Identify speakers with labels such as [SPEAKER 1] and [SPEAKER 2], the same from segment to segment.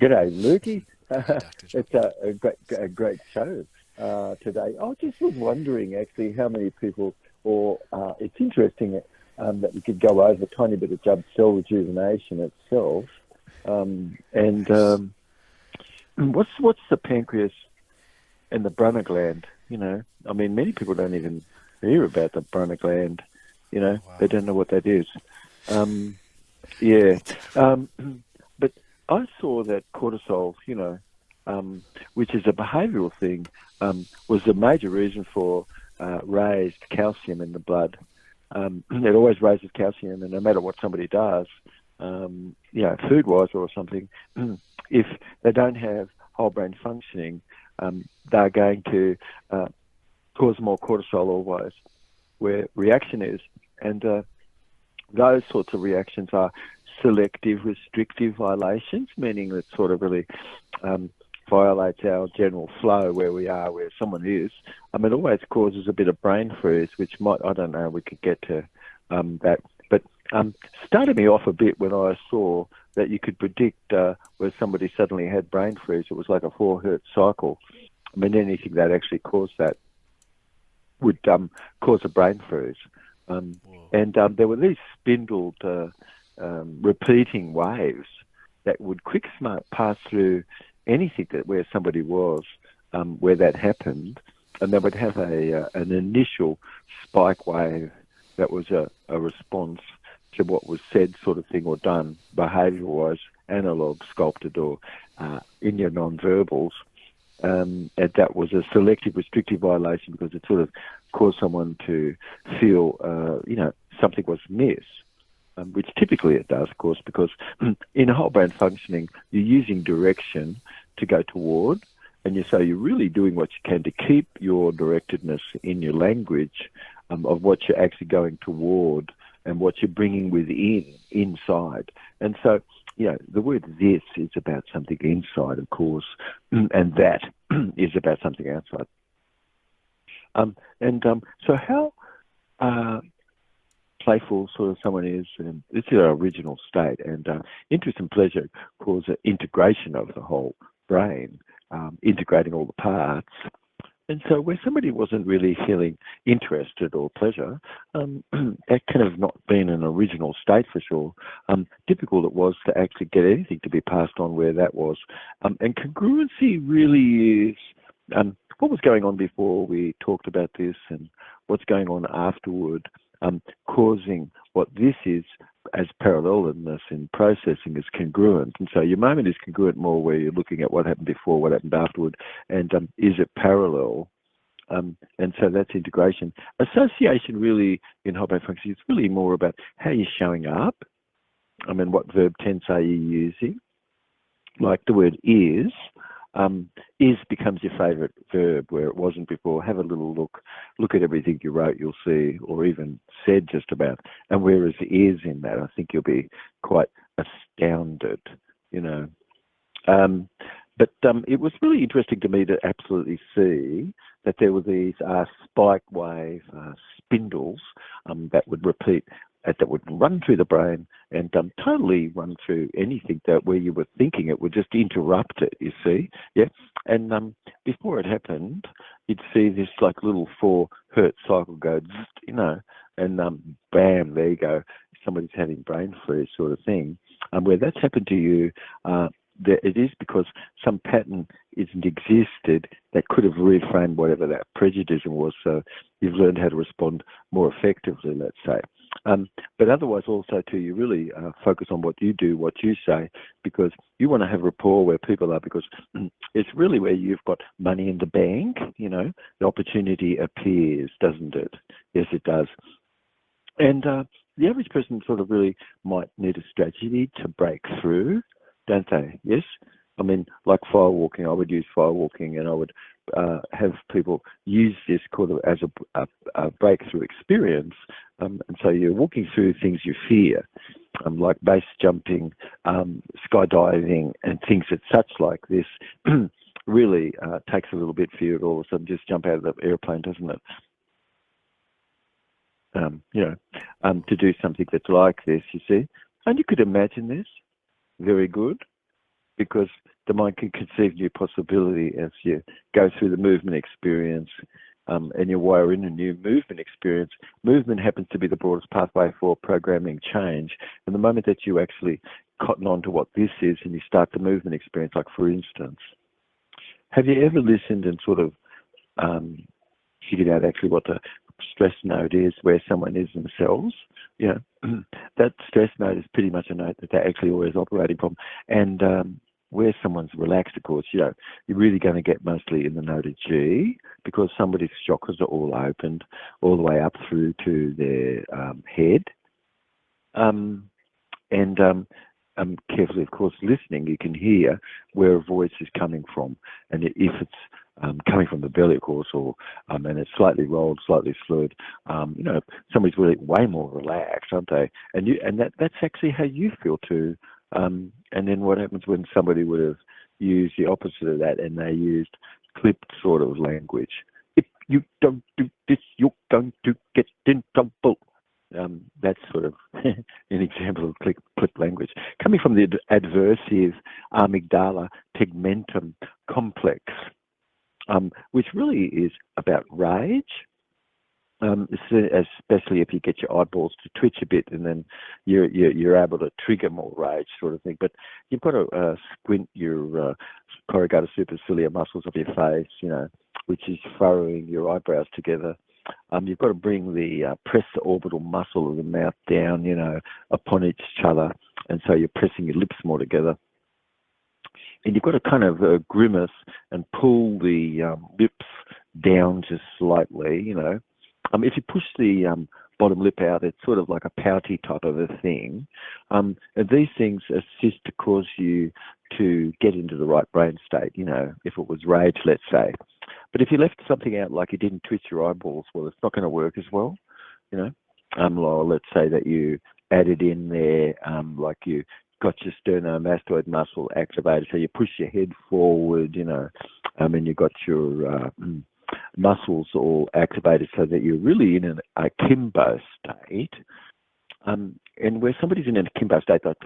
[SPEAKER 1] G'day, Lukey.
[SPEAKER 2] Hey, Dr. John.
[SPEAKER 1] It's a great show today. I just was wondering actually how many people, or it's interesting that we could go over a tiny bit of cell rejuvenation itself. And
[SPEAKER 2] Nice.
[SPEAKER 1] what's the pancreas and the Brunner gland? I mean, many people don't even hear about the Brunner gland. They
[SPEAKER 2] Wow.
[SPEAKER 1] don't know what that is. Um, yeah. Um, but I saw that cortisol, which is a behavioural thing, was a major reason for raised calcium in the blood. It always raises calcium, and no matter what somebody does, food-wise or something, if they don't have whole brain functioning, they're going to cause more cortisol always, where reaction is. And those sorts of reactions are selective restrictive violations, meaning that sort of really violates our general flow where we are, where someone is. It always causes a bit of brain freeze, which might, I don't know, we could get to that. But started me off a bit when I saw that you could predict where somebody suddenly had brain freeze. It was like a 4 hertz cycle. Anything that actually caused that would cause a brain freeze.
[SPEAKER 2] Whoa.
[SPEAKER 1] And there were these spindled repeating waves that would quick smart pass through anything that where somebody was, where that happened, and they would have an initial spike wave that was a response to what was said, sort of thing, or done behaviour-wise, analog, sculpted, or in your non-verbals. And that was a selective restrictive violation because it sort of caused someone to feel, something was amiss, which typically it does, of course, because in whole brain functioning, you're using direction to go toward, and so you're really doing what you can to keep your directedness in your language of what you're actually going toward and what you're bringing inside. And so, the word this is about something inside, of course, and that is about something outside. So how playful sort of someone is, and this is our original state, and interest and pleasure cause an integration of the whole brain, integrating all the parts. And so where somebody wasn't really feeling interested or pleasure, that kind of not been an original state for sure. Difficult it was to actually get anything to be passed on where that was. And congruency really is what was going on before we talked about this and what's going on afterward, causing what this is as parallelism in processing is congruent. And so your moment is congruent more where you're looking at what happened before, what happened afterward, and is it parallel? And so that's integration. Association really in whole brain function is really more about how you're showing up. What verb tense are you using? Like the word is becomes your favourite verb where it wasn't before. Have a little look at everything you wrote, you'll see, or even said just about. And whereas is in that, I think you'll be quite astounded, But it was really interesting to me to absolutely see that there were these spike wave spindles that would repeat, that would run through the brain and totally run through anything that where you were thinking. It would just interrupt it, you see. Yeah. And before it happened, you'd see this like little 4 hertz cycle go, and bam, there you go. Somebody's having brain freeze sort of thing. Where that's happened to you, it is because some pattern isn't existed that could have reframed whatever that prejudice was. So you've learned how to respond more effectively, let's say. But otherwise also too, you really focus on what you do, what you say, because you want to have rapport where people are, because it's really where you've got money in the bank, the opportunity appears, doesn't it? Yes, it does. And the average person sort of really might need a strategy to break through, don't they? Yes? Like firewalking, I would use firewalking, and I would have people use this kind of as a breakthrough experience. And so you're walking through things you fear, like base jumping, skydiving, and things that such like this really takes a little bit for you to all of a sudden just jump out of the airplane, doesn't it? To do something that's like this, you see. And you could imagine this. Very good. because the mind can conceive new possibility as you go through the movement experience, and you wire in a new movement experience. Movement happens to be the broadest pathway for programming change. And the moment that you actually cotton on to what this is and you start the movement experience, like for instance, have you ever listened and sort of figured out actually what the stress note is, where someone is themselves? You know, that stress note is pretty much a note that they're actually always operating from. And where someone's relaxed, of course, you know, you're really going to get mostly in the note of G, because somebody's chakras are all opened all the way up through to their head. Carefully, of course, listening, you can hear where a voice is coming from. And if it's coming from the belly, of course, or and it's slightly rolled, slightly slurred, you know, somebody's really way more relaxed, aren't they? And that's actually how you feel too. And then what happens when somebody would have used the opposite of that and they used clipped sort of language? If you don't do this, you're going to get in trouble. That's sort of an example of clipped language. Coming from the adversive amygdala tegmentum complex, which really is about rage. Especially if you get your eyeballs to twitch a bit, and then you're able to trigger more rage, sort of thing. But you've got to squint your corrugator superciliar muscles of your face, you know, which is furrowing your eyebrows together. You've got to bring the press the orbital muscle of the mouth down, you know, upon each other, and so you're pressing your lips more together. And you've got to kind of grimace and pull the lips down just slightly, you know. If you push the bottom lip out, it's sort of like a pouty type of a thing. And these things assist to cause you to get into the right brain state, you know, if it was rage, let's say. But if you left something out like you didn't twitch your eyeballs, well, it's not going to work as well, you know. Or let's say that you added in there, like you got your sternomastoid muscle activated, so you push your head forward, you know, and you got your muscles all activated so that you're really in a akimbo state. And where somebody's in an akimbo state, like,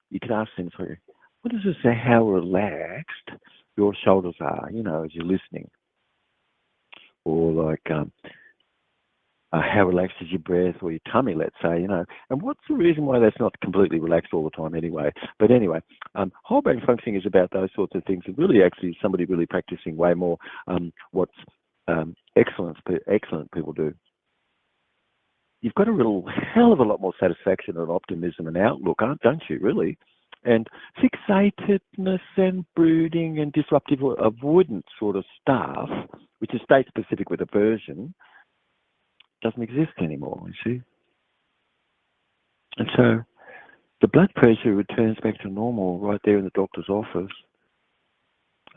[SPEAKER 1] you could ask them, sorry, what does it say how relaxed your shoulders are, you know, as you're listening? Or like, how relaxed is your breath or your tummy, let's say, you know? And what's the reason why that's not completely relaxed all the time anyway? But anyway, whole brain functioning is about those sorts of things, and really actually somebody really practicing way more what's excellent people do. You've got a real hell of a lot more satisfaction and optimism and outlook, don't you, really? And fixatedness and brooding and disruptive avoidance sort of stuff, which is state-specific with aversion, doesn't exist anymore, you see. And so the blood pressure returns back to normal right there in the doctor's office.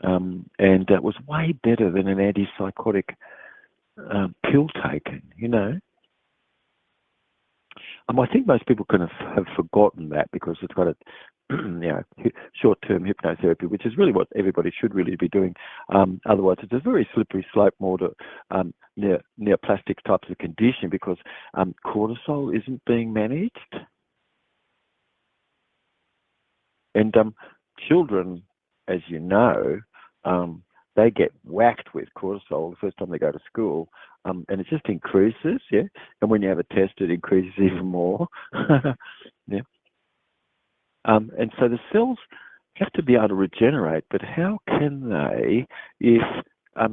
[SPEAKER 1] And that was way better than an antipsychotic pill taken, you know. I think most people kind of have forgotten that, because it's got a you know, short-term hypnotherapy, which is really what everybody should really be doing. Otherwise, it's a very slippery slope more to neoplastic types of condition, because cortisol isn't being managed. And children, as you know, they get whacked with cortisol the first time they go to school, and it just increases, yeah. And when you have a test, it increases even more, yeah. And so the cells have to be able to regenerate, but how can they if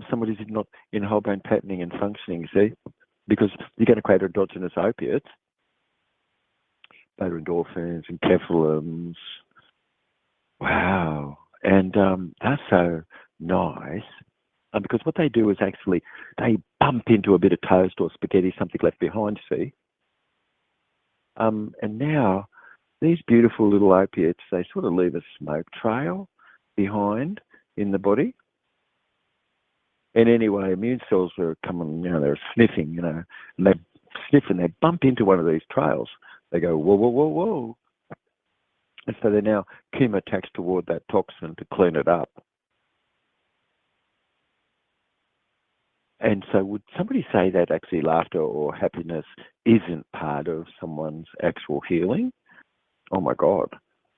[SPEAKER 1] somebody's not in whole brain patterning and functioning, see? Because you're going to create endogenous opiates, beta endorphins and enkephalins. Wow. And that's so nice. Because what they do is actually they bump into a bit of toast or spaghetti, something left behind, see? And now these beautiful little opiates, they sort of leave a smoke trail behind in the body. And anyway, immune cells are coming, you know, they're sniffing, you know, and they sniff and they bump into one of these trails. They go, whoa, whoa, whoa, whoa. And so they're now chemotaxed toward that toxin to clean it up. And so would somebody say that actually laughter or happiness isn't part of someone's actual healing? Oh my God,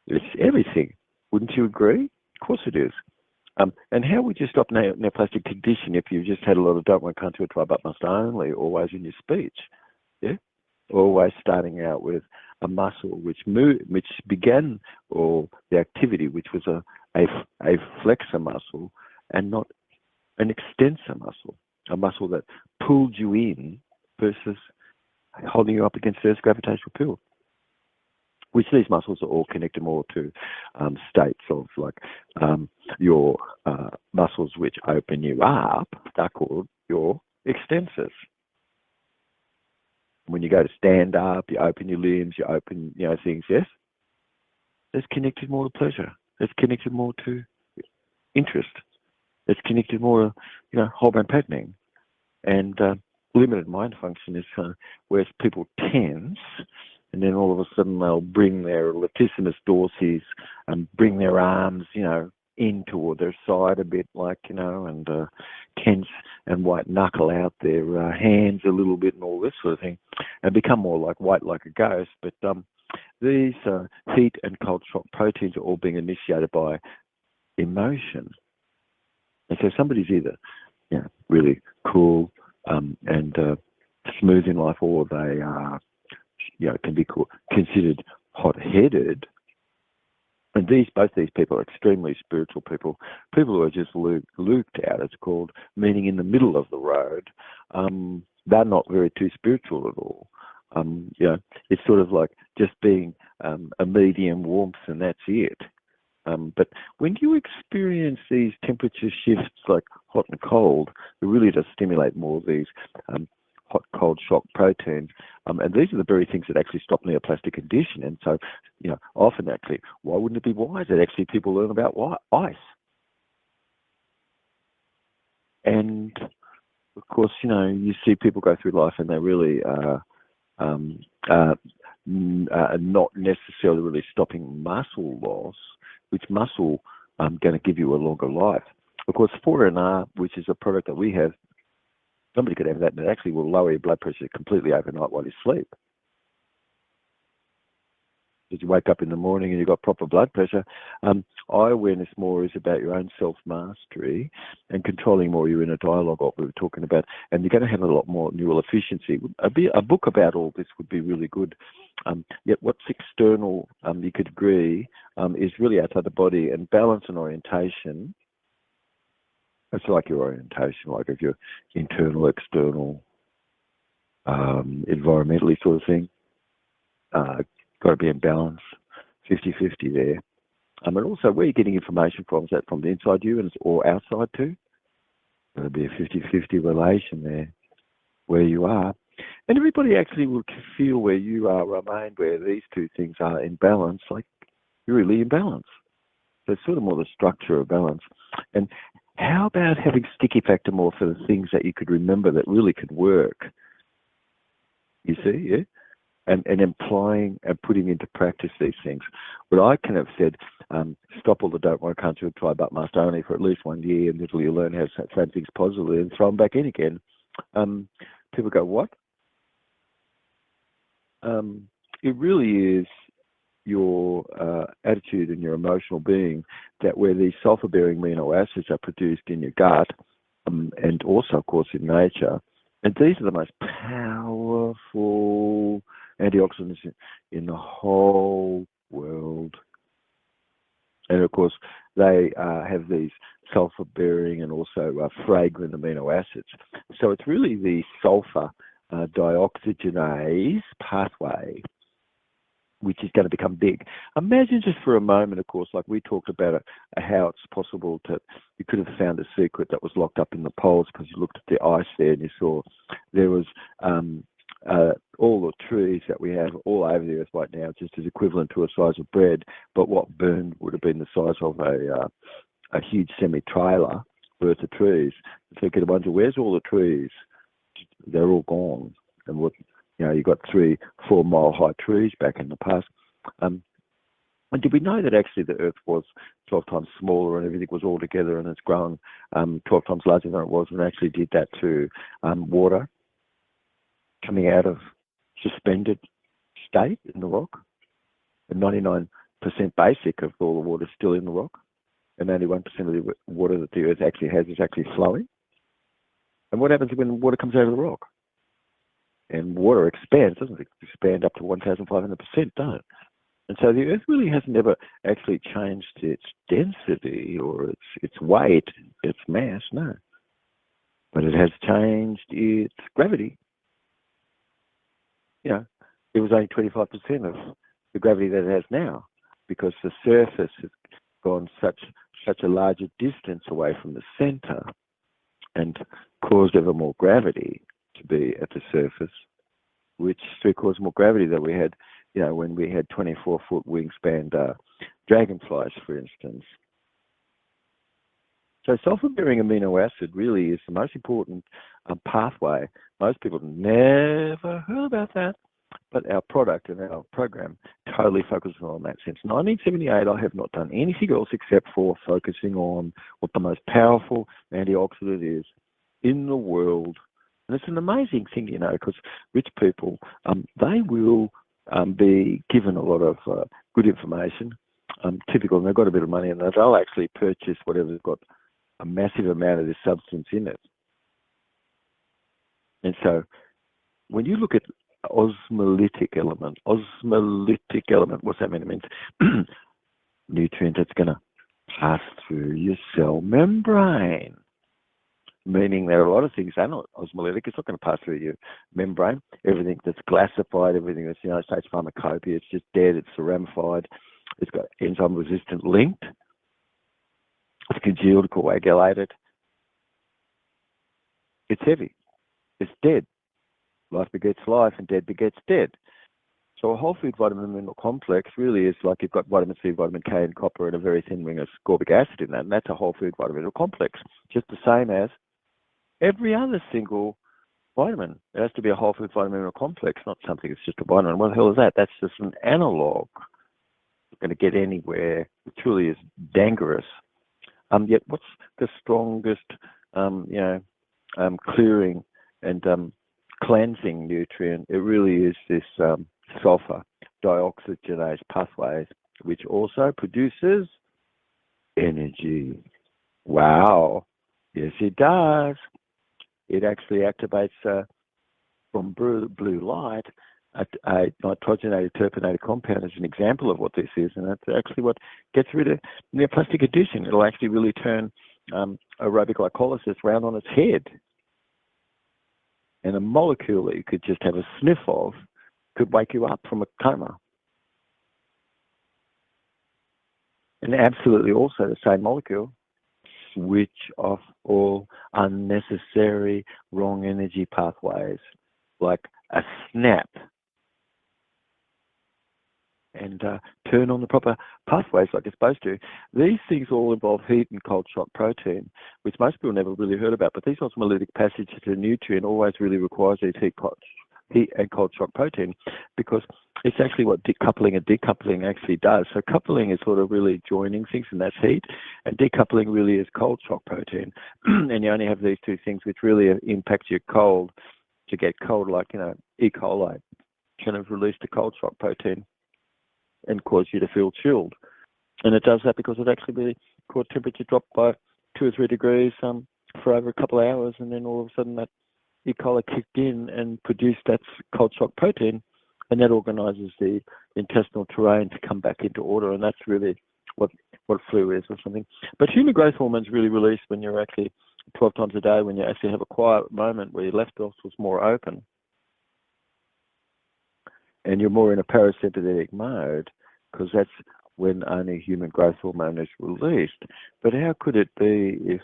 [SPEAKER 1] it's everything. Wouldn't you agree? Of course it is. And how would you stop neoplastic condition if you just had a lot of don't want, can't do, try, but must only, always in your speech? Yeah? Always starting out with a muscle which began, or the activity which was a flexor muscle and not an extensor muscle, a muscle that pulled you in versus holding you up against Earth's gravitational pull. Which these muscles are all connected more to states of like your muscles which open you up, they're called your extensors. When you go to stand up, you open your limbs, you open, things, yes? It's connected more to pleasure. It's connected more to interest. It's connected more to, whole brain patterning. And limited mind function is where people tense, and then all of a sudden they'll bring their latissimus dorsis and bring their arms, in toward their side a bit, and tense and white knuckle out their hands a little bit and all this sort of thing, and become more like white like a ghost. But these heat and cold shock proteins are all being initiated by emotion. And so somebody's either, really cool and smooth in life, or they are, can be considered hot-headed. And both these people are extremely spiritual people who are just luked out, it's called, meaning in the middle of the road. They're not very too spiritual at all. It's sort of like just being a medium warmth, and that's it. But when you experience these temperature shifts like hot and cold, it really does stimulate more of these hot, cold shock proteins. And these are the very things that actually stop neoplastic condition. And so, often actually, why wouldn't it be wise that actually people learn about ice? And, of course, you see people go through life and they really are not necessarily really stopping muscle loss, which muscle going to give you a longer life. Of course, 4NR, which is a product that we have, somebody could have that, and it actually will lower your blood pressure completely overnight while you sleep. As you wake up in the morning and you've got proper blood pressure, eye awareness more is about your own self-mastery and controlling more your inner dialogue, what we were talking about, and you're going to have a lot more neural efficiency. A book about all this would be really good. Yet what's external, you could agree, is really outside the body, and balance and orientation. It's like your orientation, like if you're internal, external, environmentally sort of thing. Got to be in balance, 50-50 there. And also, where you're getting information from, is that from the inside you or outside too? There'll be a 50-50 relation there, where you are. And everybody actually will feel where you are, remain, where these two things are in balance, like you're really in balance. So it's sort of more the structure of balance. And how about having sticky factor more for the things that you could remember that really could work? You see, yeah? And employing and putting into practice these things. But I can have said, stop all the don't want, can't do, try, but must only for at least 1 year, and until you learn how to frame things positively and throw them back in again. People go, what? It really is your attitude and your emotional being that where these sulfur-bearing amino acids are produced in your gut, and also, of course, in nature. And these are the most powerful antioxidants in the whole world. And, of course, they have these sulfur-bearing and also fragrant amino acids. So it's really the sulfur dioxygenase pathway which is going to become big. Imagine just for a moment, of course, like we talked about how it's possible that you could have found a secret that was locked up in the poles because you looked at the ice there and you saw there was all the trees that we have all over the earth right now just as equivalent to a size of bread, but what burned would have been the size of a huge semi-trailer worth of trees. So you could wonder, where's all the trees? They're all gone. And what, you got 3-4 mile high trees back in the past. And did we know that actually the Earth was 12 times smaller and everything was all together and it's grown 12 times larger than it was, and actually did that to water coming out of suspended state in the rock, and 99% basic of all the water still in the rock, and only 1% of the water that the Earth actually has is actually flowing. And what happens when water comes out of the rock? And water expands, doesn't it? Expand up to 1,500%, don't it? And so the Earth really hasn't ever actually changed its density or its weight, its mass, no. But it has changed its gravity. You know, it was only 25% of the gravity that it has now, because the surface has gone such a larger distance away from the center and caused ever more gravity to be at the surface, which caused more gravity that we had, you know, when we had 24-foot wingspan dragonflies, for instance. So sulfur-bearing amino acid really is the most important pathway. Most people never heard about that, but our product and our program totally focuses on that. Since 1978, I have not done anything else except for focusing on what the most powerful antioxidant is in the world. And it's an amazing thing, you know, because rich people, they will be given a lot of good information, typical, and they've got a bit of money, and they'll actually purchase whatever's got a massive amount of this substance in it. And so when you look at osmolytic element, what's that mean? It means nutrient that's going to pass through your cell membrane, meaning that a lot of things are not osmolytic. It's not going to pass through your membrane. Everything that's glassified, everything that's United States pharmacopoeia, it's just dead, it's ceramified, it's got enzyme resistant linked, it's congealed, coagulated. It's heavy. It's dead. Life begets life and dead begets dead. So a whole food vitamin mineral complex really is like you've got vitamin C, vitamin K and copper and a very thin ring of ascorbic acid in that, and that's a whole food vitamin mineral complex, just the same as every other single vitamin. It has to be a whole food vitamin mineral complex, not something that's just a vitamin. What the hell is that? That's just an analog. Not going to get anywhere. It truly is dangerous. Yet what's the strongest, clearing and cleansing nutrient? It really is this sulfur dioxygenase pathways, which also produces energy. Wow. Yes, it does. It actually activates from blue light a nitrogenated terpenated compound as an example of what this is, and that's actually what gets rid of neoplastic addition. It'll actually really turn aerobic glycolysis round on its head. And a molecule that you could just have a sniff of could wake you up from a coma. And absolutely also the same molecule, switch off all unnecessary wrong energy pathways, like a snap, and turn on the proper pathways like it's supposed to. These things all involve heat and cold shock protein, which most people never really heard about, but these osmolytic passages to nutrient always really requires these heat and cold shock protein, because it's actually what decoupling and decoupling actually does. So coupling is sort of really joining things, and that's heat, and decoupling really is cold shock protein. And you only have these two things which really impact your cold to get cold, like, you know, E. coli kind of release the cold shock protein and cause you to feel chilled. And it does that because it actually really caused temperature drop by 2 or 3 degrees for over a couple of hours, and then all of a sudden that E. coli kicked in and produced that cold shock protein, and that organizes the intestinal terrain to come back into order, and that's really what flu is or something. But human growth hormones really release when you're actually 12 times a day, when you actually have a quiet moment where your left ventricle's more open and you're more in a parasympathetic mode, because that's when only human growth hormone is released. But how could it be if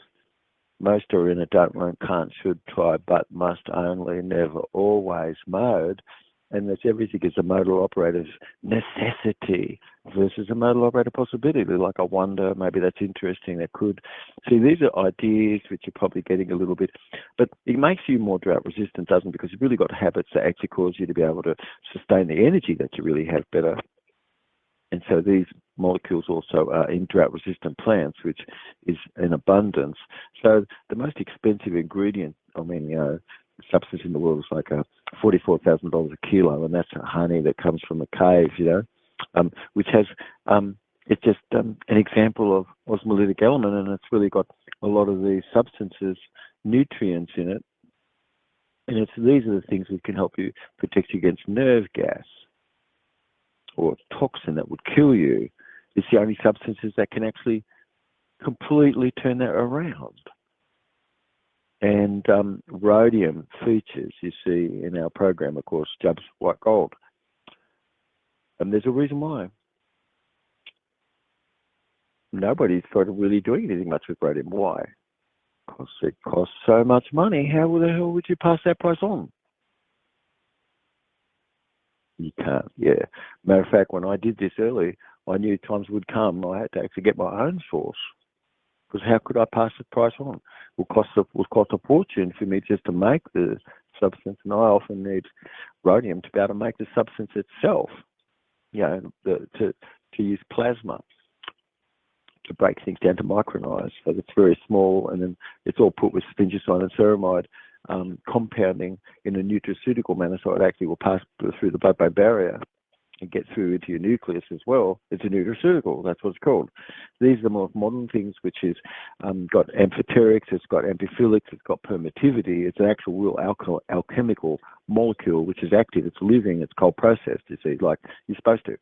[SPEAKER 1] most are in a don't, won't, can't, should, try, but, must, only, never, always mode, and that everything is a modal operator's necessity versus a modal operator possibility? Like, I wonder, maybe that's interesting, that could. See, these are ideas which you're probably getting a little bit, but it makes you more drought resistant, doesn't it? Because you've really got habits that actually cause you to be able to sustain the energy that you really have better. And so these molecules also are in drought-resistant plants, which is in abundance. So the most expensive ingredient, substance in the world is like $44,000 a kilo, and that's honey that comes from a cave, which has it's just an example of osmolytic element, and it's really got a lot of these substances, nutrients in it. And these are the things that can help you protect you against nerve gas or toxin that would kill you. It's the only substances that can actually completely turn that around. And rhodium features, you see, in our program, of course, Jobs White Gold. And there's a reason why. Nobody's sort of really doing anything much with rhodium. Why? Because it costs so much money. How the hell would you pass that price on? You can't, yeah. Matter of fact, when I did this early, I knew times would come. I had to actually get my own source. Because how could I pass the price on? It would cost a fortune for me just to make the substance, and I often need rhodium to be able to make the substance itself. You know, to use plasma to break things down to micronize, so it's very small, and then it's all put with sphingosine and ceramide compounding in a nutraceutical manner, so it actually will pass through the blood-brain barrier and get through into your nucleus as well. It's a nutraceutical, that's what it's called. These are the more modern things, which is got amphoterics, it's got amphiphilics, it's got permittivity. It's an actual real alchemical molecule which is active, it's living, it's cold processed. You see, like you're supposed to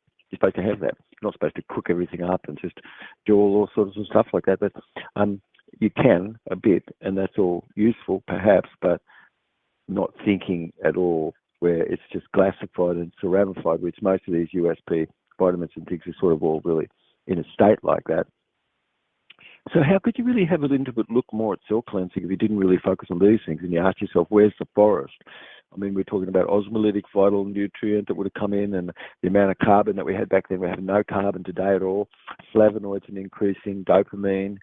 [SPEAKER 1] have that. You're not supposed to cook everything up and just do all sorts of stuff like that. But you can a bit, and that's all useful perhaps, but not thinking at all where it's just glassified and ceramified, which most of these USP vitamins and things are sort of all really in a state like that. So how could you really have an intimate look more at cell cleansing if you didn't really focus on these things and you ask yourself, where's the forest? I mean, we're talking about osmolytic vital nutrient that would have come in, and the amount of carbon that we had back then. We have no carbon today at all. Flavonoids and increasing dopamine,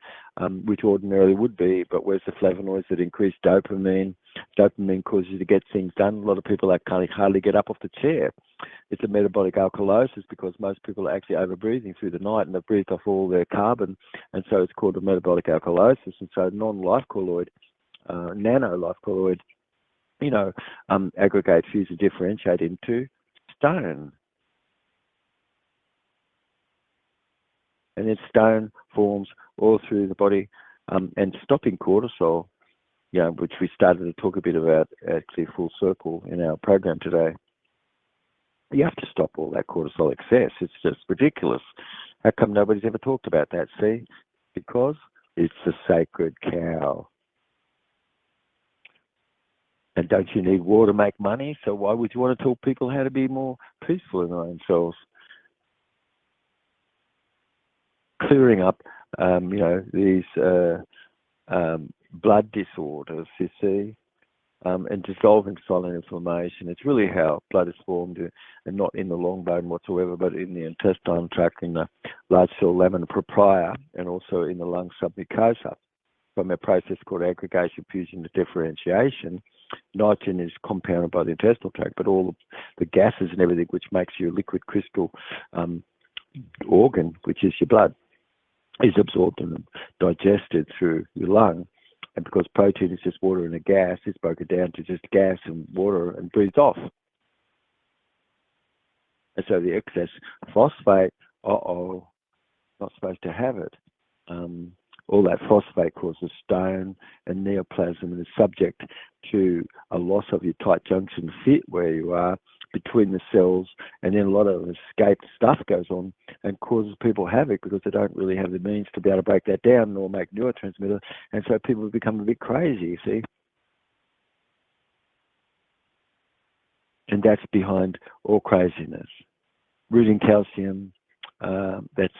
[SPEAKER 1] which ordinarily would be, but where's the flavonoids that increase dopamine? Dopamine causes you to get things done. A lot of people that can't hardly get up off the chair. It's a metabolic alkalosis because most people are actually over-breathing through the night and they've breathed off all their carbon, and so it's called a metabolic alkalosis. And so non-life colloid, nano-life colloid, aggregate, fuse, and differentiate into stone. And then stone forms all through the body, and stopping cortisol, which we started to talk a bit about actually full circle in our program today. You have to stop all that cortisol excess. It's just ridiculous. How come nobody's ever talked about that? See? Because it's the sacred cow. And don't you need war to make money? So why would you want to tell people how to be more peaceful in their own selves? Clearing up, these blood disorders, you see, and dissolving silent inflammation. It's really how blood is formed, and not in the long bone whatsoever, but in the intestinal tract, in the large cell lamina propria, and also in the lung submucosa. From a process called aggregation, fusion, and differentiation, nitrogen is compounded by the intestinal tract, but all the gases and everything which makes your liquid crystal organ, which is your blood, is absorbed and digested through your lung. And because protein is just water and a gas, it's broken down to just gas and water and breathed off. And so the excess phosphate, not supposed to have it. All that phosphate causes stone and neoplasm and is subject to a loss of your tight junction fit where you are between the cells, and then a lot of escaped stuff goes on and causes people havoc because they don't really have the means to be able to break that down nor make neurotransmitter, and so people become a bit crazy, you see. And that's behind all craziness. Rooting calcium, that's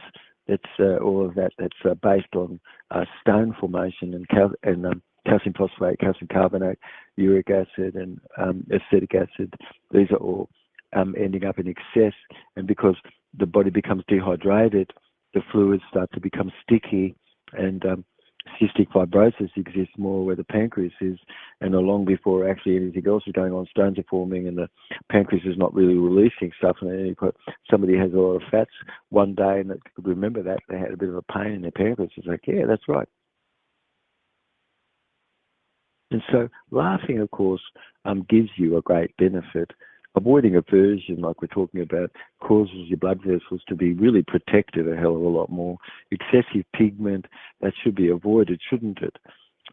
[SPEAKER 1] all of that. That's based on stone formation and calcium phosphate, calcium carbonate, uric acid, and acetic acid. These are all ending up in excess, and because the body becomes dehydrated, the fluids start to become sticky, and cystic fibrosis exists more where the pancreas is, and long before actually anything else is going on, stones are forming, and the pancreas is not really releasing stuff. And then somebody has a lot of fats one day, and they could remember that they had a bit of a pain in their pancreas. It's like, yeah, that's right. And so laughing, of course, gives you a great benefit avoiding aversion, like we're talking about, causes your blood vessels to be really protected a hell of a lot more. Excessive pigment, that should be avoided, shouldn't it,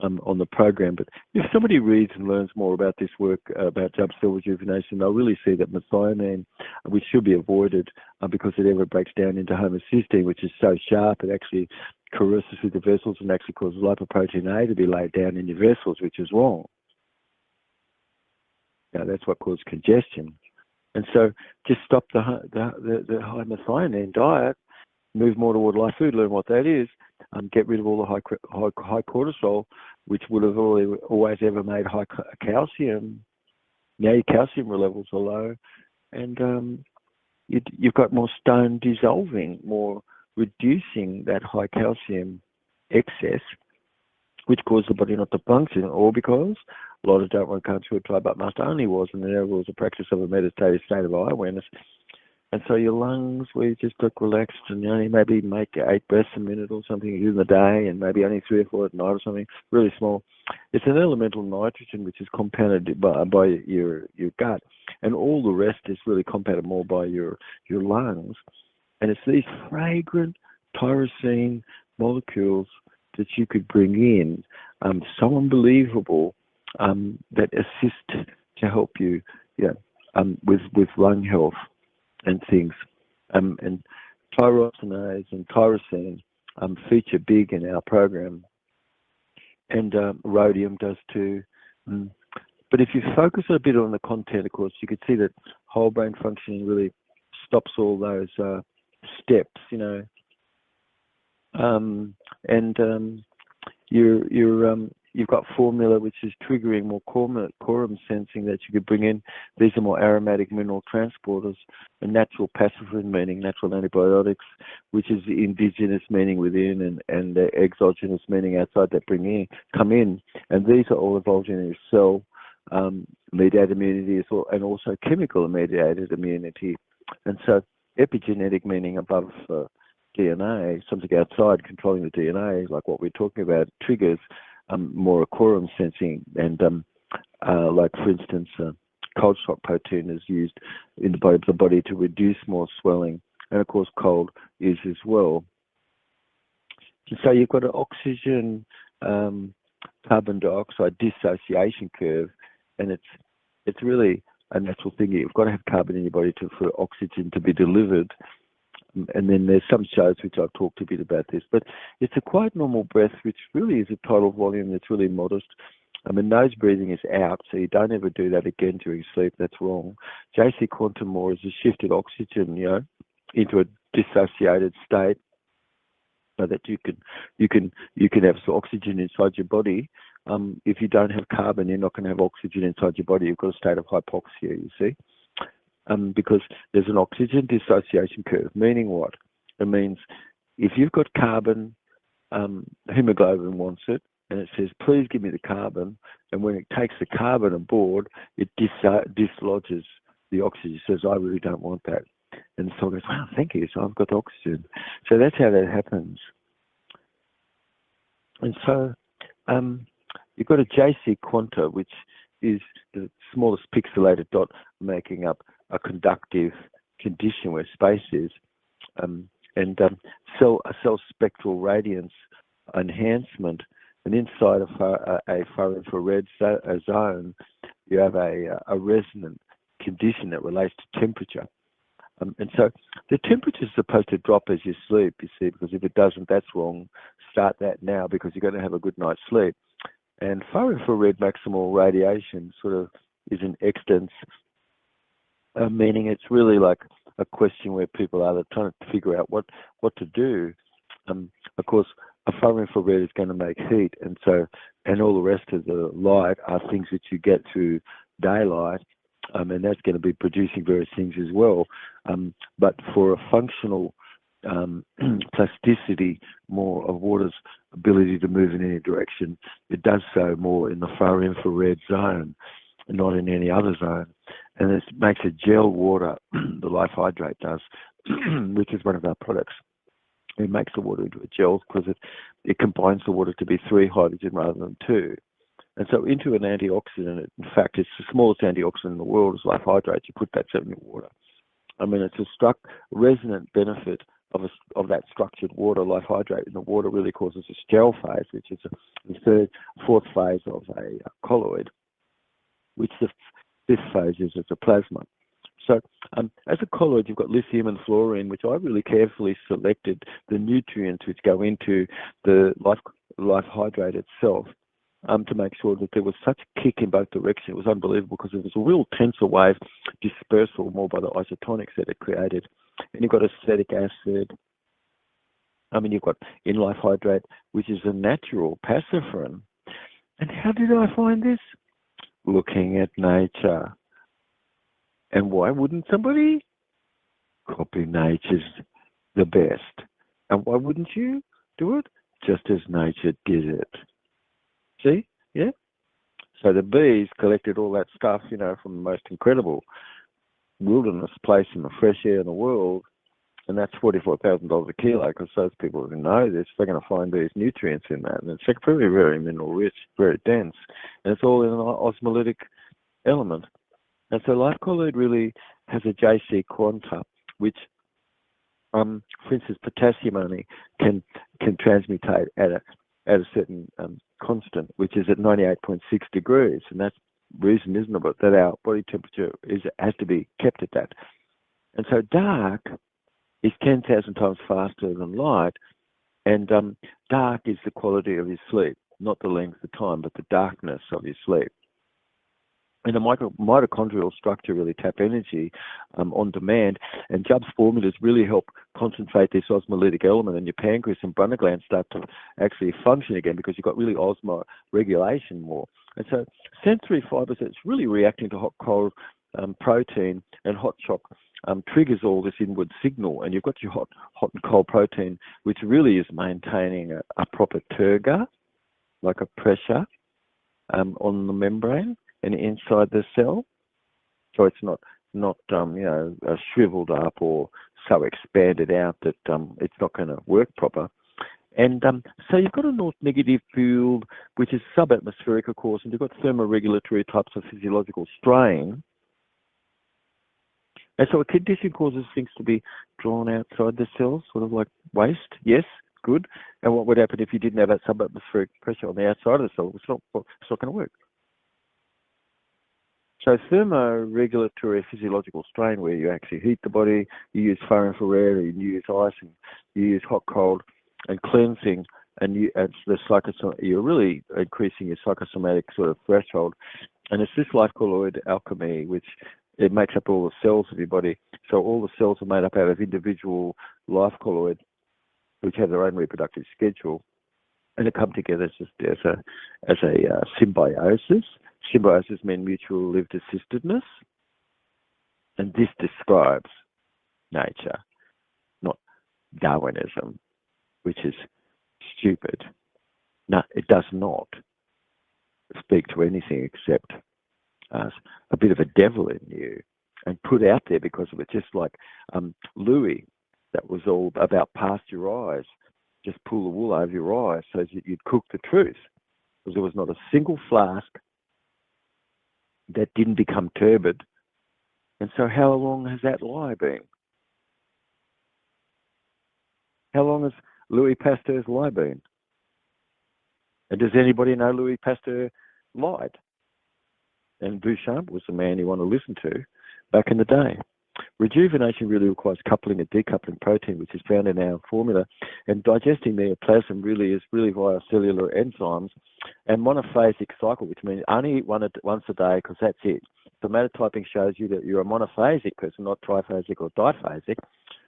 [SPEAKER 1] on the program? But if somebody reads and learns more about this work, about jump cell rejuvenation, they'll really see that methionine, which should be avoided because it ever breaks down into homocysteine, which is so sharp, it actually coerces through the vessels and actually causes lipoprotein A to be laid down in your vessels, which is wrong. Now, that's what causes congestion. And so just stop the high methionine diet, move more toward live food, learn what that is, get rid of all the high cortisol, which would have always ever made high calcium. Now your calcium levels are low, and you've got more stone dissolving, more reducing that high calcium excess, which causes the body not to function, or because a lot of don't want to come to a try but must only was, and there was a practice of a meditative state of eye awareness. And so your lungs, where you just look relaxed and you only maybe make 8 breaths a minute or something in the day, and maybe only 3 or 4 at night or something, really small. It's an elemental nitrogen which is compounded by your gut, and all the rest is really compounded more by your lungs. And it's these fragrant tyrosine molecules that you could bring in, so unbelievable, that assist to help you, with lung health and things. And tyrosinase and tyrosine feature big in our program, and rhodium does too. But if you focus a bit on the content, of course, you could see that whole brain functioning really stops all those steps, you've got formula which is triggering more quorum sensing that you could bring in. These are more aromatic mineral transporters, and natural passivin, meaning natural antibiotics, which is the indigenous meaning within, and the exogenous meaning outside that come in. And these are all involved in your cell mediated immunity, and also chemical mediated immunity. And so epigenetic, meaning above DNA, something outside controlling the DNA, like what we're talking about, triggers more quorum sensing, and like, for instance, cold shock protein is used in the body to reduce more swelling, and of course cold is as well. And so you've got an oxygen carbon dioxide dissociation curve, and it's really a natural thing. You've got to have carbon in your body for oxygen to be delivered. And then there's some shows which I've talked a bit about this, but it's a quite normal breath, which really is a tidal volume that's really modest. Nose breathing is out, so you don't ever do that again during sleep. That's wrong. JC Quantum more is a shifted oxygen, into a dissociated state, so that you can have some oxygen inside your body. If you don't have carbon, you're not going to have oxygen inside your body. You've got a state of hypoxia, you see. Because there's an oxygen dissociation curve, meaning what? It means if you've got carbon, hemoglobin wants it, and it says, please give me the carbon, and when it takes the carbon aboard, it dislodges the oxygen. It says, I really don't want that. And the cell goes, wow, thank you, so I've got the oxygen. So that's how that happens. And so you've got a JC quanta, which is the smallest pixelated dot making up a conductive condition where space is, and cell spectral radiance enhancement. And inside a far infrared zone, you have a resonant condition that relates to temperature. And so the temperature is supposed to drop as you sleep, you see, because if it doesn't, that's wrong. Start that now, because you're going to have a good night's sleep. And far infrared maximal radiation sort of is an extents, meaning it's really like a question where people are trying to figure out what to do. Of course, a far infrared is going to make heat, and all the rest of the light are things that you get through daylight, and that's going to be producing various things as well. But for a functional plasticity, more of water's ability to move in any direction, it does so more in the far infrared zone, not in any other zone. And it makes a gel water, the Life Hydrate does, which is one of our products. It makes the water into a gel because it combines the water to be 3 hydrogen rather than 2. And so into an antioxidant, in fact, it's the smallest antioxidant in the world is life hydrate. You put that in your water. I mean, it's a resonant benefit of that structured water. Life hydrate in the water really causes a gel phase, which is the fourth phase of a colloid, which the fifth phase is as a plasma. So as a colloid, you've got lithium and fluorine, which I really carefully selected the nutrients which go into the life hydrate itself to make sure that there was such a kick in both directions. It was unbelievable because it was a real tensor wave dispersal more by the isotonics that it created. And you've got acetic acid. I mean, you've got in life hydrate, which is a natural pacifier. And how did I find this? Looking at nature. And why wouldn't somebody copy nature's the best? And why wouldn't you do it just as nature did it? See? Yeah? So the bees collected all that stuff, you know, from the most incredible wilderness place in the fresh air in the world, and that's $44,000 a kilo, because those people who know this, they're going to find these nutrients in that, and it's very, very mineral rich, very dense, and it's all in an osmolytic element. And so life colloid really has a JC quanta, which, for instance, potassium only can transmutate at a certain constant, which is at 98.6 degrees, and that's reason, isn't it, that our body temperature has to be kept at that. And so dark is 10,000 times faster than light, and dark is the quality of your sleep, not the length of time, but the darkness of your sleep. And the mitochondrial structure really tap energy on demand, and Jubb's formulas really help concentrate this osmolytic element, and your pancreas and Brunner glands start to actually function again because you've got really osmoregulation more. And so sensory fibers, it's really reacting to hot, cold protein, and hot shock triggers all this inward signal, and you've got your hot and cold protein, which really is maintaining a proper turgor, like a pressure on the membrane and inside the cell, so it's not shriveled up or so expanded out that it's not going to work proper. And so you've got a north negative field, which is subatmospheric, of course, and you've got thermoregulatory types of physiological strain. And so a condition causes things to be drawn outside the cells, sort of like waste. Yes, good. And what would happen if you didn't have that subatmospheric pressure on the outside of the cell? It's not going to work. So thermoregulatory physiological strain, where you actually heat the body, you use far infrared, you use icing, you use hot, cold, and cleansing, and you're really increasing your psychosomatic sort of threshold. And it's this life colloid alchemy, which it makes up all the cells of your body. So all the cells are made up out of individual life colloid, which have their own reproductive schedule, and they come together just as a symbiosis. Symbiosis means mutual lived assistedness, and this describes nature, not Darwinism, which is stupid. No, it does not speak to anything except a bit of a devil in you, and put out there because of it, just like Louis, that was all about past your eyes. Just pull the wool over your eyes so that you'd cook the truth, because there was not a single flask that didn't become turbid. And so how long has that lie been? How long has Louis Pasteur's lie been? And does anybody know Louis Pasteur lied? And Duchamp was the man you want to listen to back in the day. Rejuvenation really requires coupling and decoupling protein, which is found in our formula, and digesting neoplasm really is via cellular enzymes, and monophasic cycle, which means only eat once a day, because that's it. Somatotyping shows you that you're a monophasic person, not triphasic or diphasic.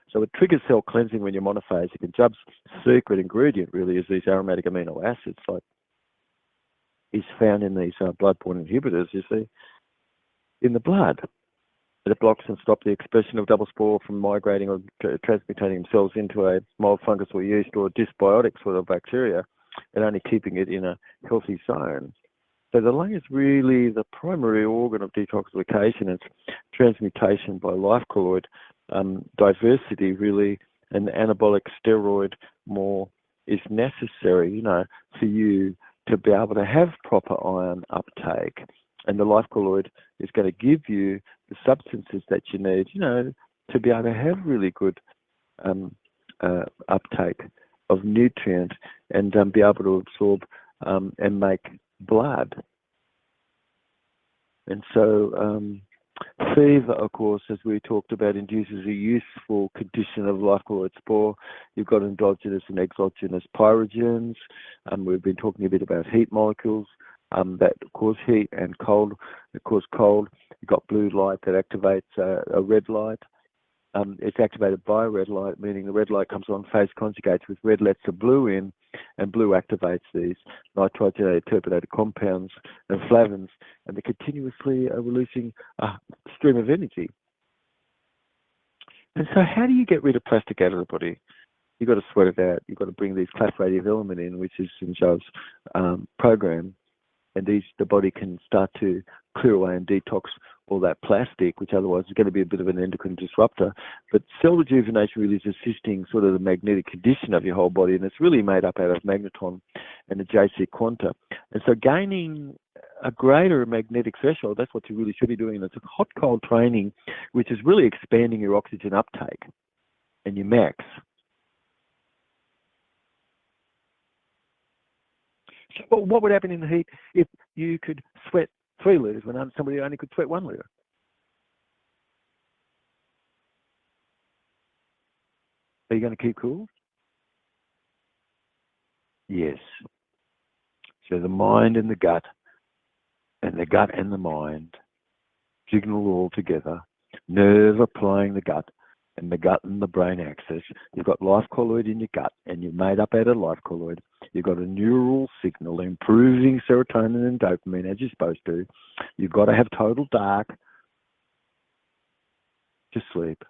[SPEAKER 1] So it triggers cell cleansing when you're monophasic, and Jubb's secret ingredient really is these aromatic amino acids, like is found in these blood-borne inhibitors, you see, in the blood. It blocks and stops the expression of double spore from migrating or transmutating themselves into a mold, fungus, or yeast, or a dysbiotic sort of bacteria, and only keeping it in a healthy zone. So the lung is really the primary organ of detoxification. It's transmutation by life colloid diversity, really, and anabolic steroid more is necessary, for you to be able to have proper iron uptake. And the life colloid is going to give you the substances that you need, to be able to have really good uptake of nutrients and be able to absorb and make blood. And so fever, of course, as we talked about, induces a useful condition of life colloid spore. You've got endogenous and exogenous pyrogens. We've been talking a bit about heat molecules that cause heat and cold. That cause cold. You've got blue light that activates a red light. It's activated by a red light, meaning the red light comes on, phase conjugates with red, lets the blue in, and blue activates these nitrogenated terpinated compounds and flavins, and they continuously are releasing a stream of energy. And so how do you get rid of plastic out of the body? You've got to sweat it out. You've got to bring these class radiative element in, which is in Joe's program, and the body can start to clear away and detox all that plastic, which otherwise is going to be a bit of an endocrine disruptor. But cell rejuvenation really is assisting sort of the magnetic condition of your whole body, and it's really made up out of magneton and the JC quanta. And so gaining a greater magnetic threshold, that's what you really should be doing. And it's a hot-cold training, which is really expanding your oxygen uptake and your max. So what would happen in the heat if you could sweat 3 litres when somebody only could sweat 1 litre? Are you going to keep cool? Yes. So the mind and the gut and the mind signal all together, nerve applying the gut and the brain axis. You've got life colloid in your gut, and you're made up out of life colloid. You've got a neural signal improving serotonin and dopamine as you're supposed to. You've got to have total dark to sleep.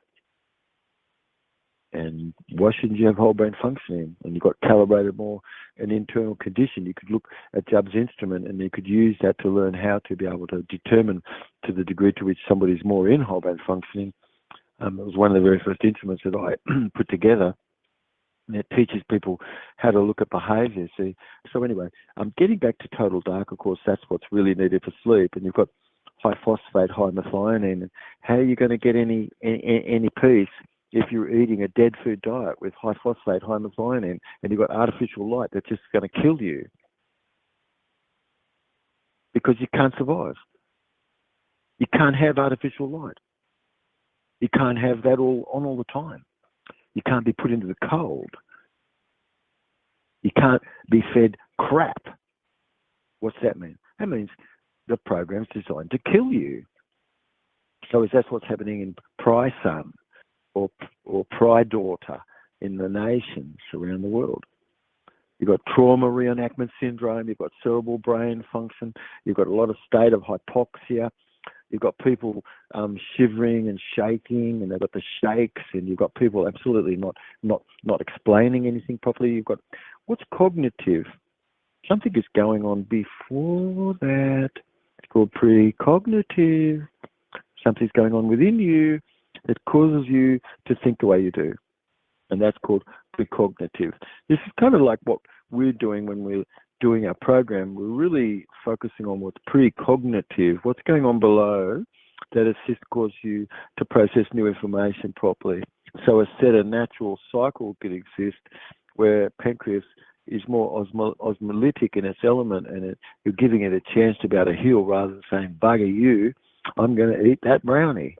[SPEAKER 1] And why shouldn't you have whole brain functioning? And you've got calibrated more an internal condition. You could look at Jubb's instrument and you could use that to learn how to be able to determine to the degree to which somebody's more in whole brain functioning. It was one of the very first instruments that I put together. And it teaches people how to look at behaviour. See, so anyway, getting back to total dark, of course, that's what's really needed for sleep. And you've got high phosphate, high methionine. And how are you going to get any peace if you're eating a dead food diet with high phosphate, high methionine, and you've got artificial light that's just going to kill you? Because you can't survive. You can't have artificial light. You can't have that all the time. You can't be put into the cold. You can't be fed crap. What's that mean? That means the program's designed to kill you. So that's what's happening in Pry Son or Pry Daughter in the nations around the world. You've got trauma reenactment syndrome. You've got cerebral brain function. You've got a lot of state of hypoxia. You've got people shivering and shaking, and they've got the shakes, and you've got people absolutely not explaining anything properly. You've got what's cognitive. Something is going on before that. It's called precognitive. Something's going on within you that causes you to think the way you do, and that's called precognitive. This is kind of like what we're doing when we're doing our program. We're really focusing on what's precognitive, what's going on below that assists cause you to process new information properly. So a set of natural cycle could exist where pancreas is more osmolytic in its element, and you're giving it a chance to be able to heal rather than saying, bugger you, I'm going to eat that brownie.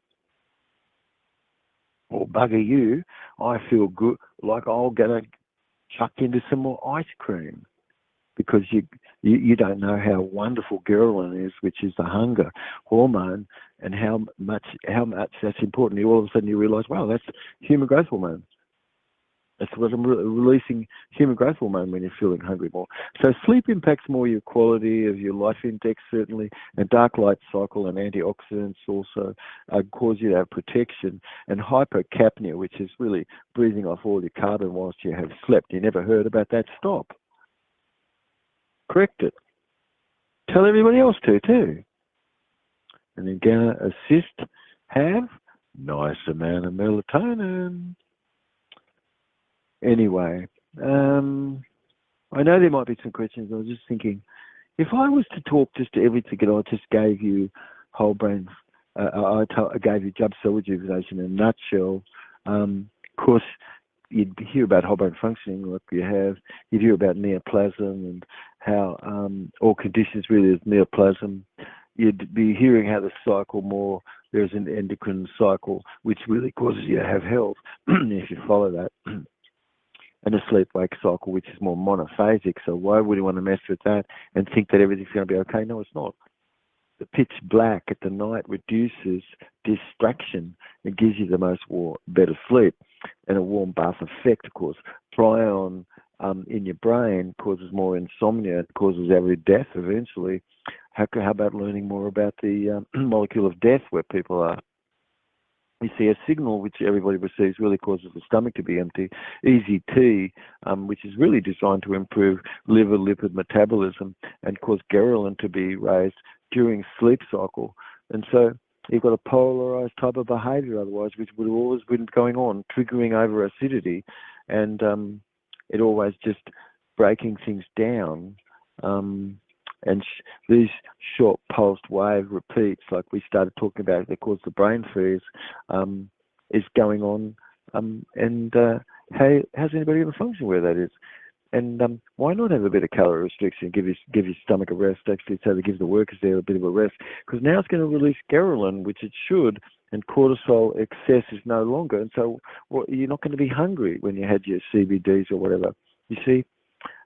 [SPEAKER 1] Or bugger you, I feel good, like I'm going to chuck into some more ice cream. Because you don't know how wonderful ghrelin is, which is the hunger hormone, and how much that's important. All of a sudden you realise, wow, that's human growth hormone. That's what I'm releasing, human growth hormone, when you're feeling hungry more. So sleep impacts more your quality of your life index, certainly, and dark light cycle and antioxidants also cause you to have protection. And hypocapnia, which is really breathing off all your carbon whilst you have slept. You never heard about that? Stop. Correct it. Tell everybody else to too. And then going to assist, have nice amount of melatonin. Anyway, I know there might be some questions. I was just thinking, if I was to talk just to everything, and I just gave you whole brain, I gave you job cell rejuvenation in a nutshell. Of course, you'd hear about whole brain functioning, like you have. You'd hear about neoplasm and how all conditions really is neoplasm. You'd be hearing how the cycle more. There's an endocrine cycle which really causes you to have health if you follow that. And a sleep-wake cycle, which is more monophasic. So why would you want to mess with that and think that everything's going to be okay? No, it's not. The pitch black at the night reduces distraction and gives you the better sleep. And a warm bath effect, of course. Prion in your brain causes more insomnia. It causes early death eventually. How about learning more about the molecule of death where people are? We see a signal which everybody receives really causes the stomach to be empty. EZT, which is really designed to improve liver lipid metabolism and cause ghrelin to be raised during sleep cycle. And so you've got a polarized type of behavior otherwise, which would have always been going on, triggering over acidity, and it always just breaking things down. And these short pulsed wave repeats, like we started talking about, that cause the brain freeze, is going on. Hey, how's anybody going to function where that is? And why not have a bit of calorie restriction? Give your stomach a rest, actually, so that gives the workers there a bit of a rest. Because now it's going to release ghrelin, which it should, and cortisol excess is no longer. And so you're not going to be hungry when you had your CBDs or whatever. You see?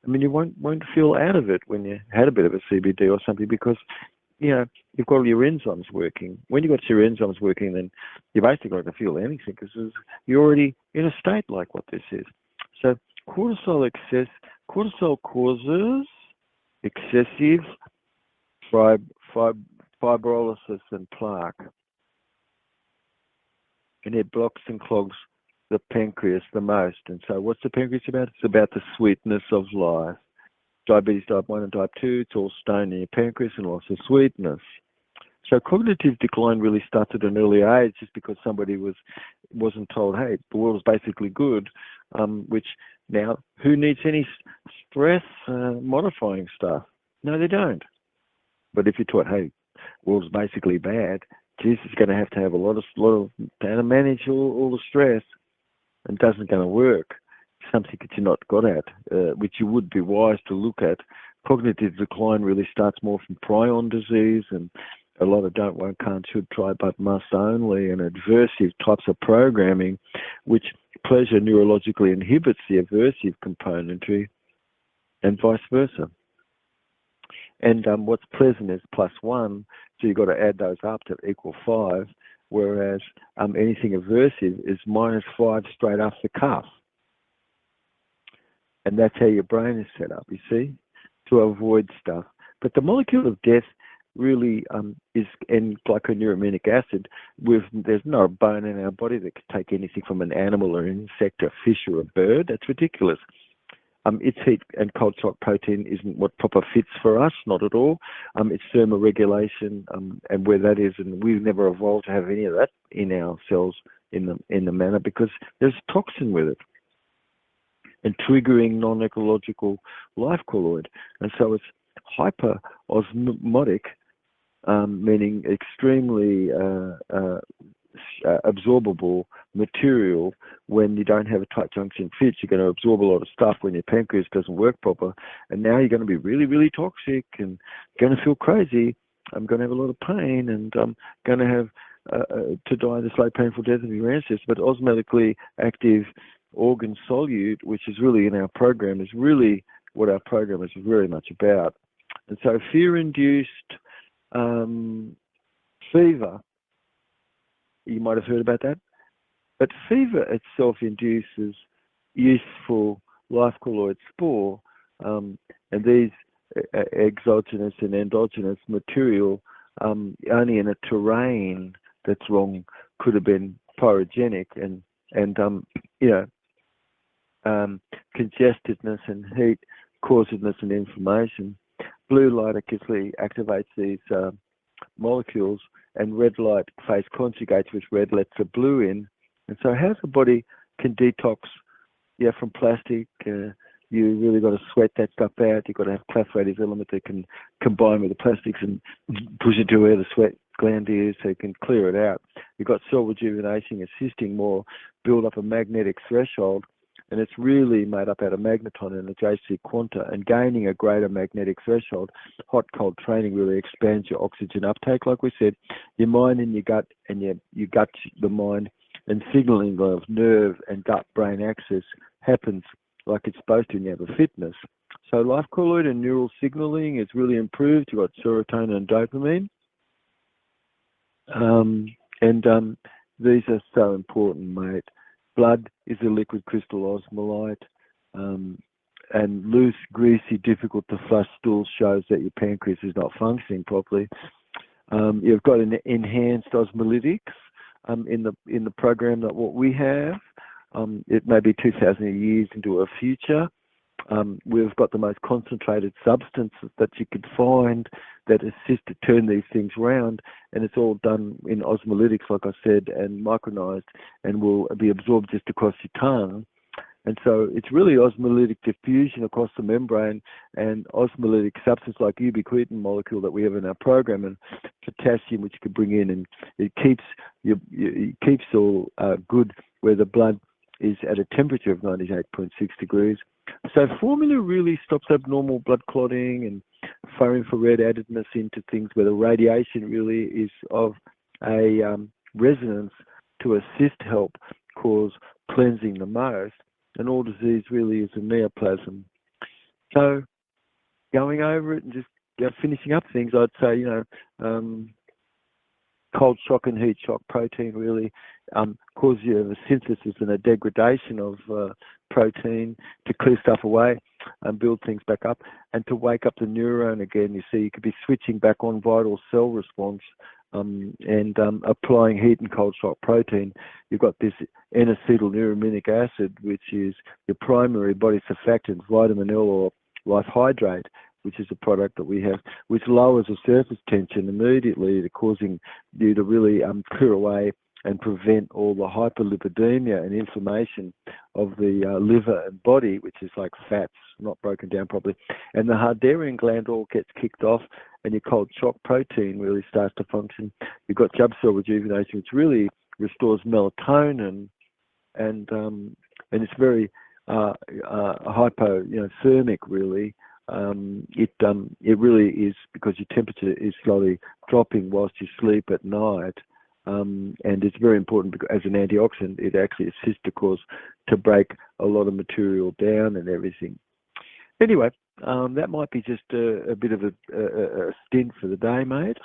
[SPEAKER 1] I mean, you won't feel out of it when you had a bit of a CBD or something because, you've got all your enzymes working. When you've got your enzymes working, then you basically not going to feel anything because you're already in a state like what this is. So cortisol causes excessive fibrolysis and plaque. And it blocks and clogs the pancreas the most. And so what's the pancreas about? It's about the sweetness of life. Diabetes type 1 and type 2, it's all stone in your pancreas and loss of sweetness. So cognitive decline really starts at an early age just because somebody wasn't told, hey, the world is basically good, which now, who needs any stress modifying stuff? No, they don't. But if you're taught, hey, the world's basically bad, Jesus is going to have a lot of how to manage all the stress, and doesn't going to work. Something that you're not got at, which you would be wise to look at. Cognitive decline really starts more from prion disease and a lot of don't, won't, can't, should, try, but must only, and aversive types of programming, which pleasure neurologically inhibits the aversive componentry, and vice versa. And what's pleasant is +1, so you've got to add those up to equal 5, whereas anything aversive is -5 straight off the cuff. And that's how your brain is set up, you see, to avoid stuff. But the molecule of death really is, and glyconeuramic acid, there's no bone in our body that can take anything from an animal or an insect, a fish or a bird. That's ridiculous. Its heat and cold shock protein isn't what proper fits for us, not at all. It's thermoregulation and where that is, and we've never evolved to have any of that in our cells in the manner because there's toxin with it and triggering non-ecological life colloid. And so it's hyperosmotic, meaning extremely absorbable material. When you don't have a tight junction fit, you're going to absorb a lot of stuff when your pancreas doesn't work proper, and now you're going to be really, really toxic and going to feel crazy. I'm going to have a lot of pain, and I'm going to have to die the slow, painful death of your ancestors. But osmotically active organ solute, which is really in our program, is really what our program is very much about. And so fear-induced fever, you might have heard about that. But fever itself induces useful life colloid spore, and these exogenous and endogenous material only in a terrain that's wrong could have been pyrogenic and congestedness and heat, causedness and inflammation. Blue light actually activates these molecules, and red light phase conjugates, which red lets the blue in. And so how the body can detox from plastic, you really got to sweat that stuff out. You've got to have clathrative element that can combine with the plastics and push it to where the sweat gland is so you can clear it out. You've got cell rejuvenation assisting more build up a magnetic threshold, and it's really made up out of magneton and the JC quanta, and gaining a greater magnetic threshold. Hot cold training really expands your oxygen uptake, like we said. Your mind and your gut, and your gut, the mind, and signaling of nerve and gut brain axis happens like it's supposed to when you have a fitness. So life colloid and neural signaling is really improved. You've got serotonin and dopamine. These are so important, mate. Blood is a liquid crystal osmolyte, and loose, greasy, difficult to flush stool shows that your pancreas is not functioning properly. You've got an enhanced osmolytics in the program that what we have. It may be 2,000 years into a future. We've got the most concentrated substances that you could find that assist to turn these things around, and it's all done in osmolytics, like I said, and micronized, and will be absorbed just across your tongue. And so it's really osmolytic diffusion across the membrane and osmolytic substance like ubiquitin molecule that we have in our program, and potassium, which you could bring in, and it keeps all good where the blood is at a temperature of 98.6 degrees. So formula really stops abnormal blood clotting and far infrared addedness into things where the radiation really is of a resonance to assist help cause cleansing the most. And all disease really is a neoplasm. So going over it and just finishing up things, I'd say, cold shock and heat shock protein really cause you a synthesis and a degradation of protein to clear stuff away and build things back up, and to wake up the neuron again. You see, you could be switching back on vital cell response and applying heat and cold shock protein. You've got this N-acetylneurominic acid, which is your primary body surfactant, vitamin L or life hydrate, which is a product that we have, which lowers the surface tension immediately, causing you to really clear away and prevent all the hyperlipidemia and inflammation of the liver and body, which is like fats not broken down properly. And the Harderian gland all gets kicked off, and your cold shock protein really starts to function. You've got job cell rejuvenation, which really restores melatonin, and it's very hypothermic, really. It really is because your temperature is slowly dropping whilst you sleep at night. And it's very important because as an antioxidant, it actually assists to break a lot of material down and everything. Anyway, that might be just a bit of a stint for the day, mate.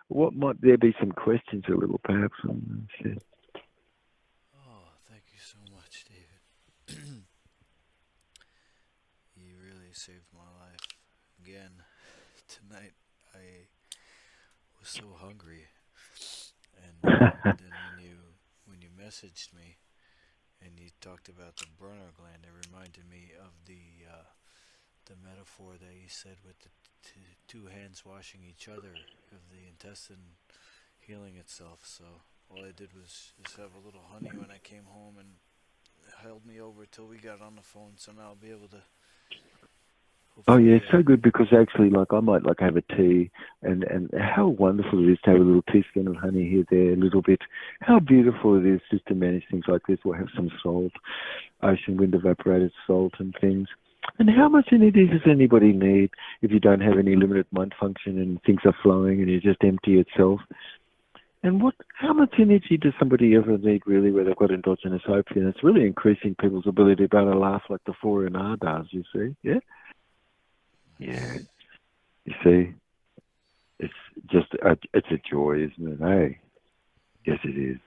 [SPEAKER 1] What might there be some questions a little, perhaps?
[SPEAKER 2] Oh, thank you so much, David. You really saved my life again. Tonight I was so hungry, and then when you messaged me and you talked about the Brunner gland, it reminded me of the metaphor that you said with the two hands washing each other, of the intestine healing itself. So all I did was just have a little honey when I came home, and it held me over till we got on the phone. So now I'll be able to.
[SPEAKER 1] Oh yeah, it's so good because actually, like, I might have a tea, and how wonderful it is to have a little teaspoon of honey here, there, a little bit. How beautiful it is just to manage things like this. We'll have some salt, ocean wind evaporated salt and things. And how much energy does anybody need if you don't have any limited mind function and things are flowing and you just empty itself? And how much energy does somebody ever need really where they've got endogenous opium? It's really increasing people's ability to be able to laugh like the 4NR does, you see, yeah? Yeah, you see, it's just it's a joy, isn't it? Hey, yes, it is.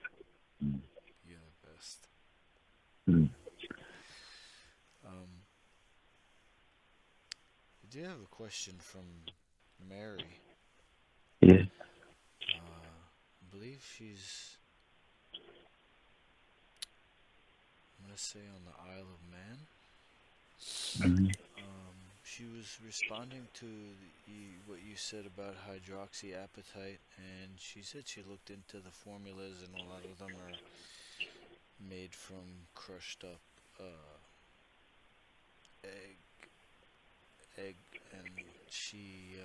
[SPEAKER 1] Mm.
[SPEAKER 2] You're the best.
[SPEAKER 1] Mm.
[SPEAKER 2] I do have a question from Mary.
[SPEAKER 1] Yeah.
[SPEAKER 2] I believe she's, I'm gonna say, on the Isle of Man.
[SPEAKER 1] Mm.
[SPEAKER 2] She was responding to what you said about hydroxyapatite, and she said she looked into the formulas, and a lot of them are made from crushed up egg, egg, and she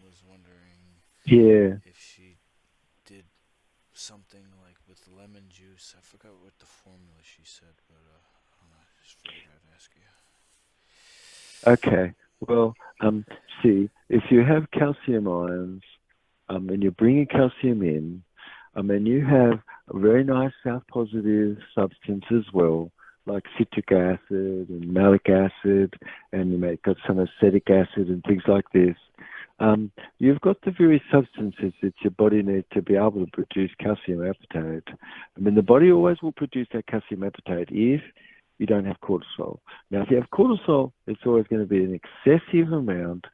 [SPEAKER 2] was wondering
[SPEAKER 1] Yeah.
[SPEAKER 2] if she did something like with lemon juice. I forgot what the formula she said, but I just figured I'd ask you.
[SPEAKER 1] Okay. Well, see, if you have calcium ions, and you're bringing calcium in, and you have a very nice South positive substance as well, like citric acid and malic acid, and you may got some acetic acid and things like this. You've got the very substances that your body needs to be able to produce calcium appetite. I mean, the body always will produce that calcium appetite if you don't have cortisol. Now, if you have cortisol, it's always going to be an excessive amount.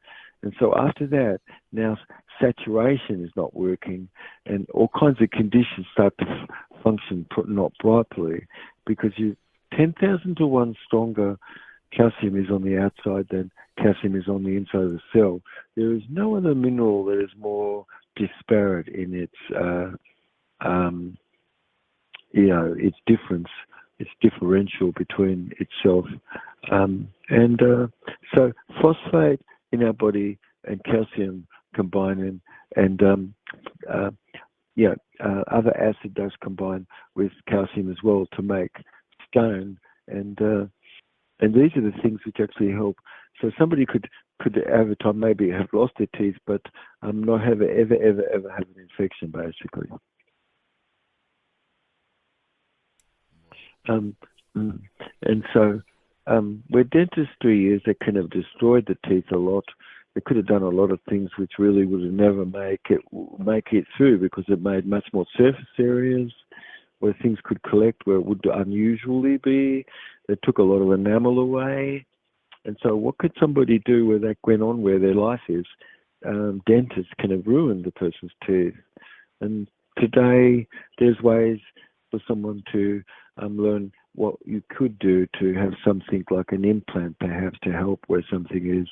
[SPEAKER 1] And so after that, now saturation is not working and all kinds of conditions start to function not properly because you 10,000 to 1 stronger calcium is on the outside than calcium is on the inside of the cell. There is no other mineral that is more disparate in um, its difference, its differential between itself. So phosphate in our body and calcium combining, and other acid does combine with calcium as well to make stone, and these are the things which actually help. So somebody could over time maybe have lost their teeth, but not have ever have an infection basically. Um, mm, and so, where dentistry is, they kind of destroyed the teeth a lot. They could have done a lot of things which really would have never make it through because it made much more surface areas where things could collect where it would unusually be. They took a lot of enamel away. And so what could somebody do where that went on where their life is? Dentists can have ruined the person's teeth. And today, there's ways for someone to learn what you could do to have something like an implant, perhaps, to help where something is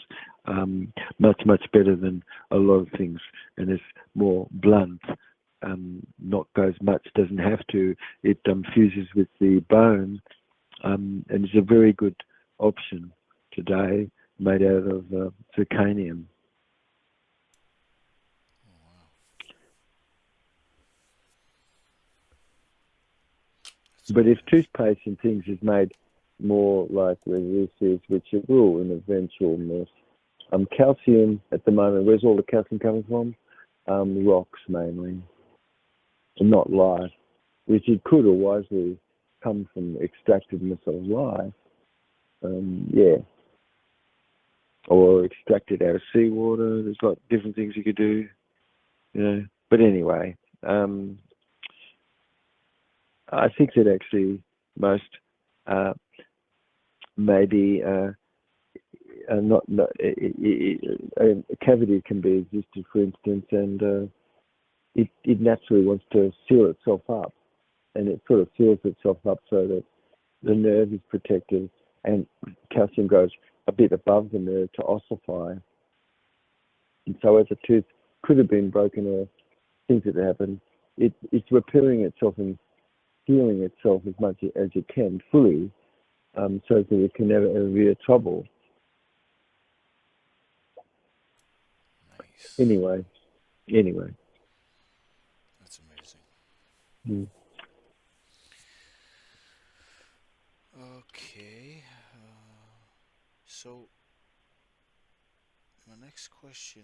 [SPEAKER 1] much better than a lot of things, and it's more blunt. Not goes much, doesn't have to. It fuses with the bone, and it's a very good option today, made out of zirconium.
[SPEAKER 2] Oh, wow. That's
[SPEAKER 1] But if
[SPEAKER 2] amazing.
[SPEAKER 1] toothpaste and things is made more like where this is, which it will in eventualness, calcium at the moment, where's all the calcium coming from? Rocks mainly, and not life, which it could or wisely come from extractiveness of life. Yeah, or extracted out of seawater. There's like different things you could do, you know. But anyway, I think that actually most uh, maybe not a cavity can be existed, for instance, and it naturally wants to seal itself up, and it sort of seals itself up so that the nerve is protected, and calcium goes a bit above the nerve to ossify. And so, as a tooth could have been broken or things that happen, it's repairing itself and healing itself as much as it can fully, so that it can never be a trouble.
[SPEAKER 2] Nice.
[SPEAKER 1] Anyway.
[SPEAKER 2] That's amazing.
[SPEAKER 1] Mm.
[SPEAKER 2] Okay. So my next question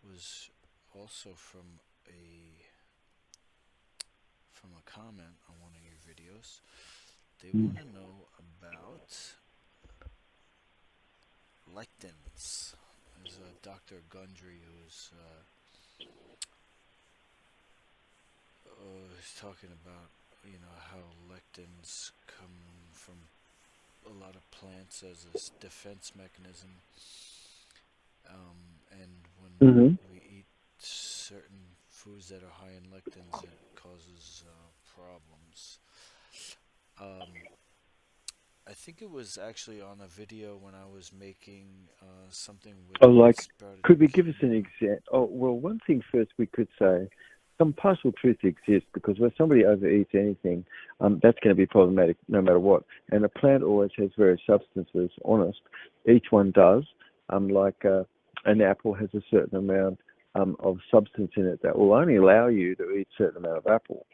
[SPEAKER 2] was also a comment on one of your videos. They
[SPEAKER 1] Mm.
[SPEAKER 2] want to know about lectins. There's Dr. Gundry who's talking about how lectins come from a lot of plants as a defense mechanism, and when
[SPEAKER 1] Mm-hmm.
[SPEAKER 2] we eat certain foods that are high in lectins, it causes problems. Um, I think it was actually on a video when I was making something with
[SPEAKER 1] Oh, like,
[SPEAKER 2] sprouted
[SPEAKER 1] could we give us an
[SPEAKER 2] quinoa.
[SPEAKER 1] example? Oh, well, one thing first we could say. some partial truth exists because when somebody overeats anything, that's going to be problematic no matter what. And a plant always has various substances on it. Each one does. Like an apple has a certain amount of substance in it that will only allow you to eat a certain amount of apple.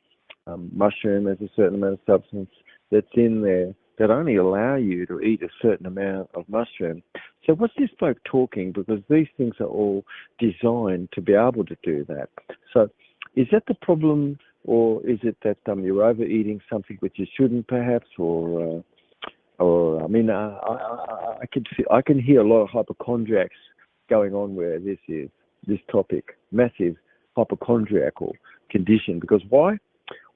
[SPEAKER 1] Mushroom has a certain amount of substance that's in there that only allow you to eat a certain amount of mushroom. So what's this bloke talking? Because these things are all designed to be able to do that. So is that the problem, or is it that you're overeating something which you shouldn't, perhaps, or I mean, I can hear a lot of hypochondriacs going on where this topic, massive hypochondriacal condition. Because why?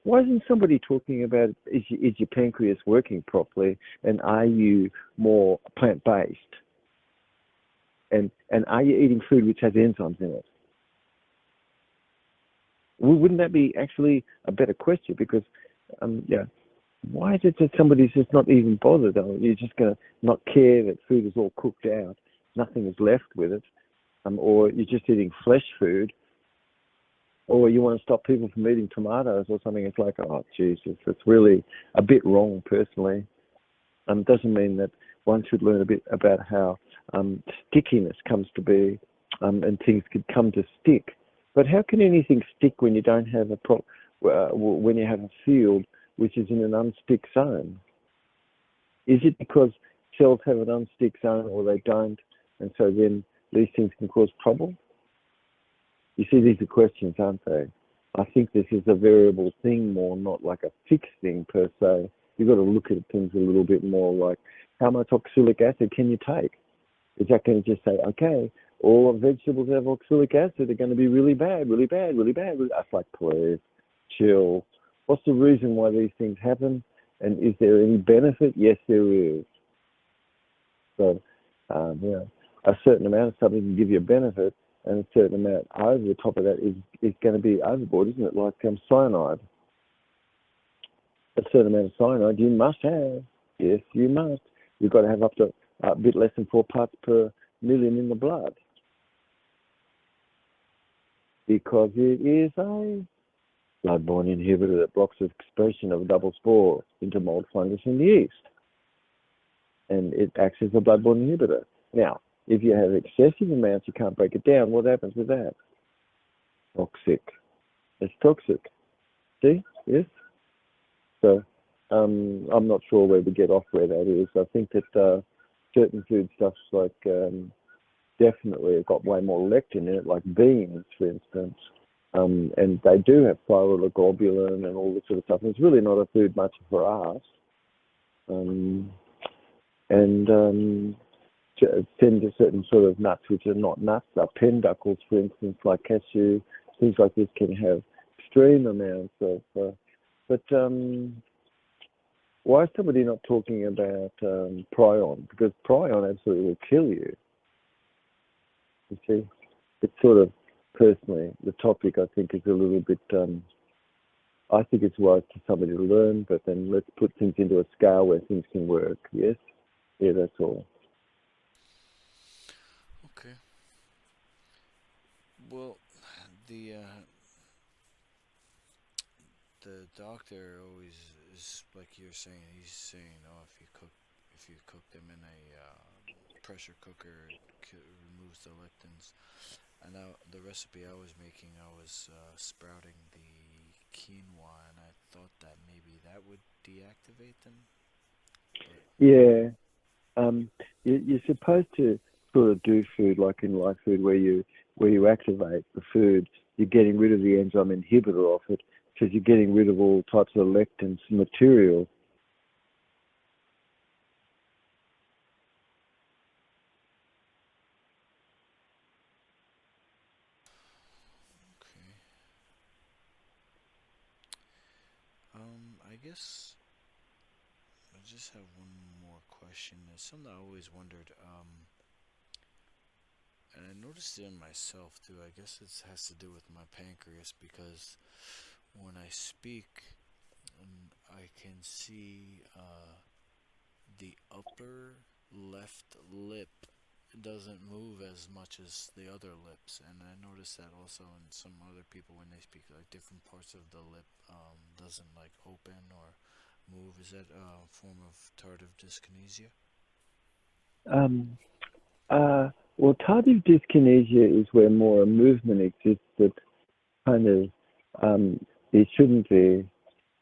[SPEAKER 1] Why isn't somebody talking about is your pancreas working properly, and are you more plant-based, and are you eating food which has enzymes in it? Wouldn't that be actually a better question? Because yeah, why is it that somebody's just not even bothered? You're just going to not care that food is all cooked out, nothing is left with it, or you're just eating flesh food, or you want to stop people from eating tomatoes or something. It's like, oh, Jesus, it's really a bit wrong, personally. Doesn't mean that one should learn a bit about how stickiness comes to be, and things could come to stick. But how can anything stick when you don't have when you have a field which is in an unstick zone? Is it because cells have an unstick zone or they don't, and so then these things can cause trouble? You see, these are questions, aren't they? I think this is a variable thing more, not like a fixed thing per se. You've got to look at things a little bit more like, how much oxalic acid can you take? Is that going to just say, okay, all vegetables that have oxalic acid are going to be really bad, really bad, really bad? That's like, please, chill. What's the reason why these things happen? And is there any benefit? Yes, there is. So, yeah, a certain amount of something can give you a benefit, and a certain amount over the top of that is going to be overboard, isn't it? Like cyanide. A certain amount of cyanide you must have. Yes, you must. You've got to have up to a bit less than 4 parts per million in the blood, because it is a blood-borne inhibitor that blocks the expression of a double spore into mold fungus in the yeast, and it acts as a blood-borne inhibitor. Now, if you have excessive amounts, you can't break it down. What happens with that? Toxic. It's toxic. See? Yes? So I'm not sure where we get off where that is. I think that certain food stuffs like definitely have got way more lectin in it, like beans, for instance. And they do have pyrrologlobulin and all this sort of stuff. And it's really not a food much for us. Tend to certain sort of nuts which are not nuts, penduckles, for instance, like cashew, things like this can have extreme amounts of. But why is somebody not talking about prion? Because prion absolutely will kill you. You see, it's sort of, personally, the topic I think is a little bit. I think it's wise for somebody to learn, but then let's put things into a scale where things can work. Yes, yeah, that's all.
[SPEAKER 2] Okay. Well, the the doctor always is like you're saying. He's saying, oh, if you cook them in a pressure cooker, it removes the lectins. And now the recipe I was making, I was sprouting the quinoa, and I thought that maybe that would deactivate them. But
[SPEAKER 1] Yeah, you're supposed to sort of do food like in live food where you activate the food. You're getting rid of the enzyme inhibitor of it, because you're getting rid of all types of lectins material.
[SPEAKER 2] okay, I guess I just have one more question. It's something I always wondered. And I noticed it in myself too. I guess it has to do with my pancreas because when I speak, I can see the upper left lip doesn't move as much as the other lips, and I noticed that also in some other people when they speak, like different parts of the lip doesn't like open or move. Is that a form of tardive dyskinesia?
[SPEAKER 1] Um, well, tardive dyskinesia is where more a movement exists that kind of there shouldn't be,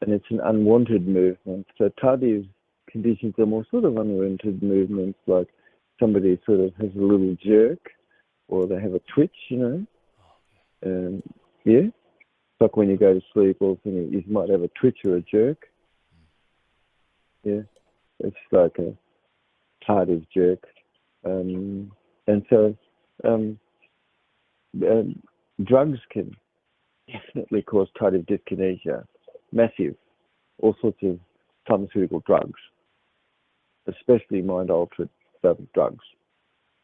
[SPEAKER 1] and it's an unwanted movement. So tardive conditions are more sort of unwanted movements, like somebody sort of has a little jerk or they have a twitch,
[SPEAKER 2] Oh,
[SPEAKER 1] and yeah, it's like when you go to sleep, or you might have a twitch or a jerk. Yeah, it's like a tardive jerk, and so um, um, drugs can definitely cause tardive dyskinesia, massive, all sorts of pharmaceutical drugs, especially mind-altering drugs.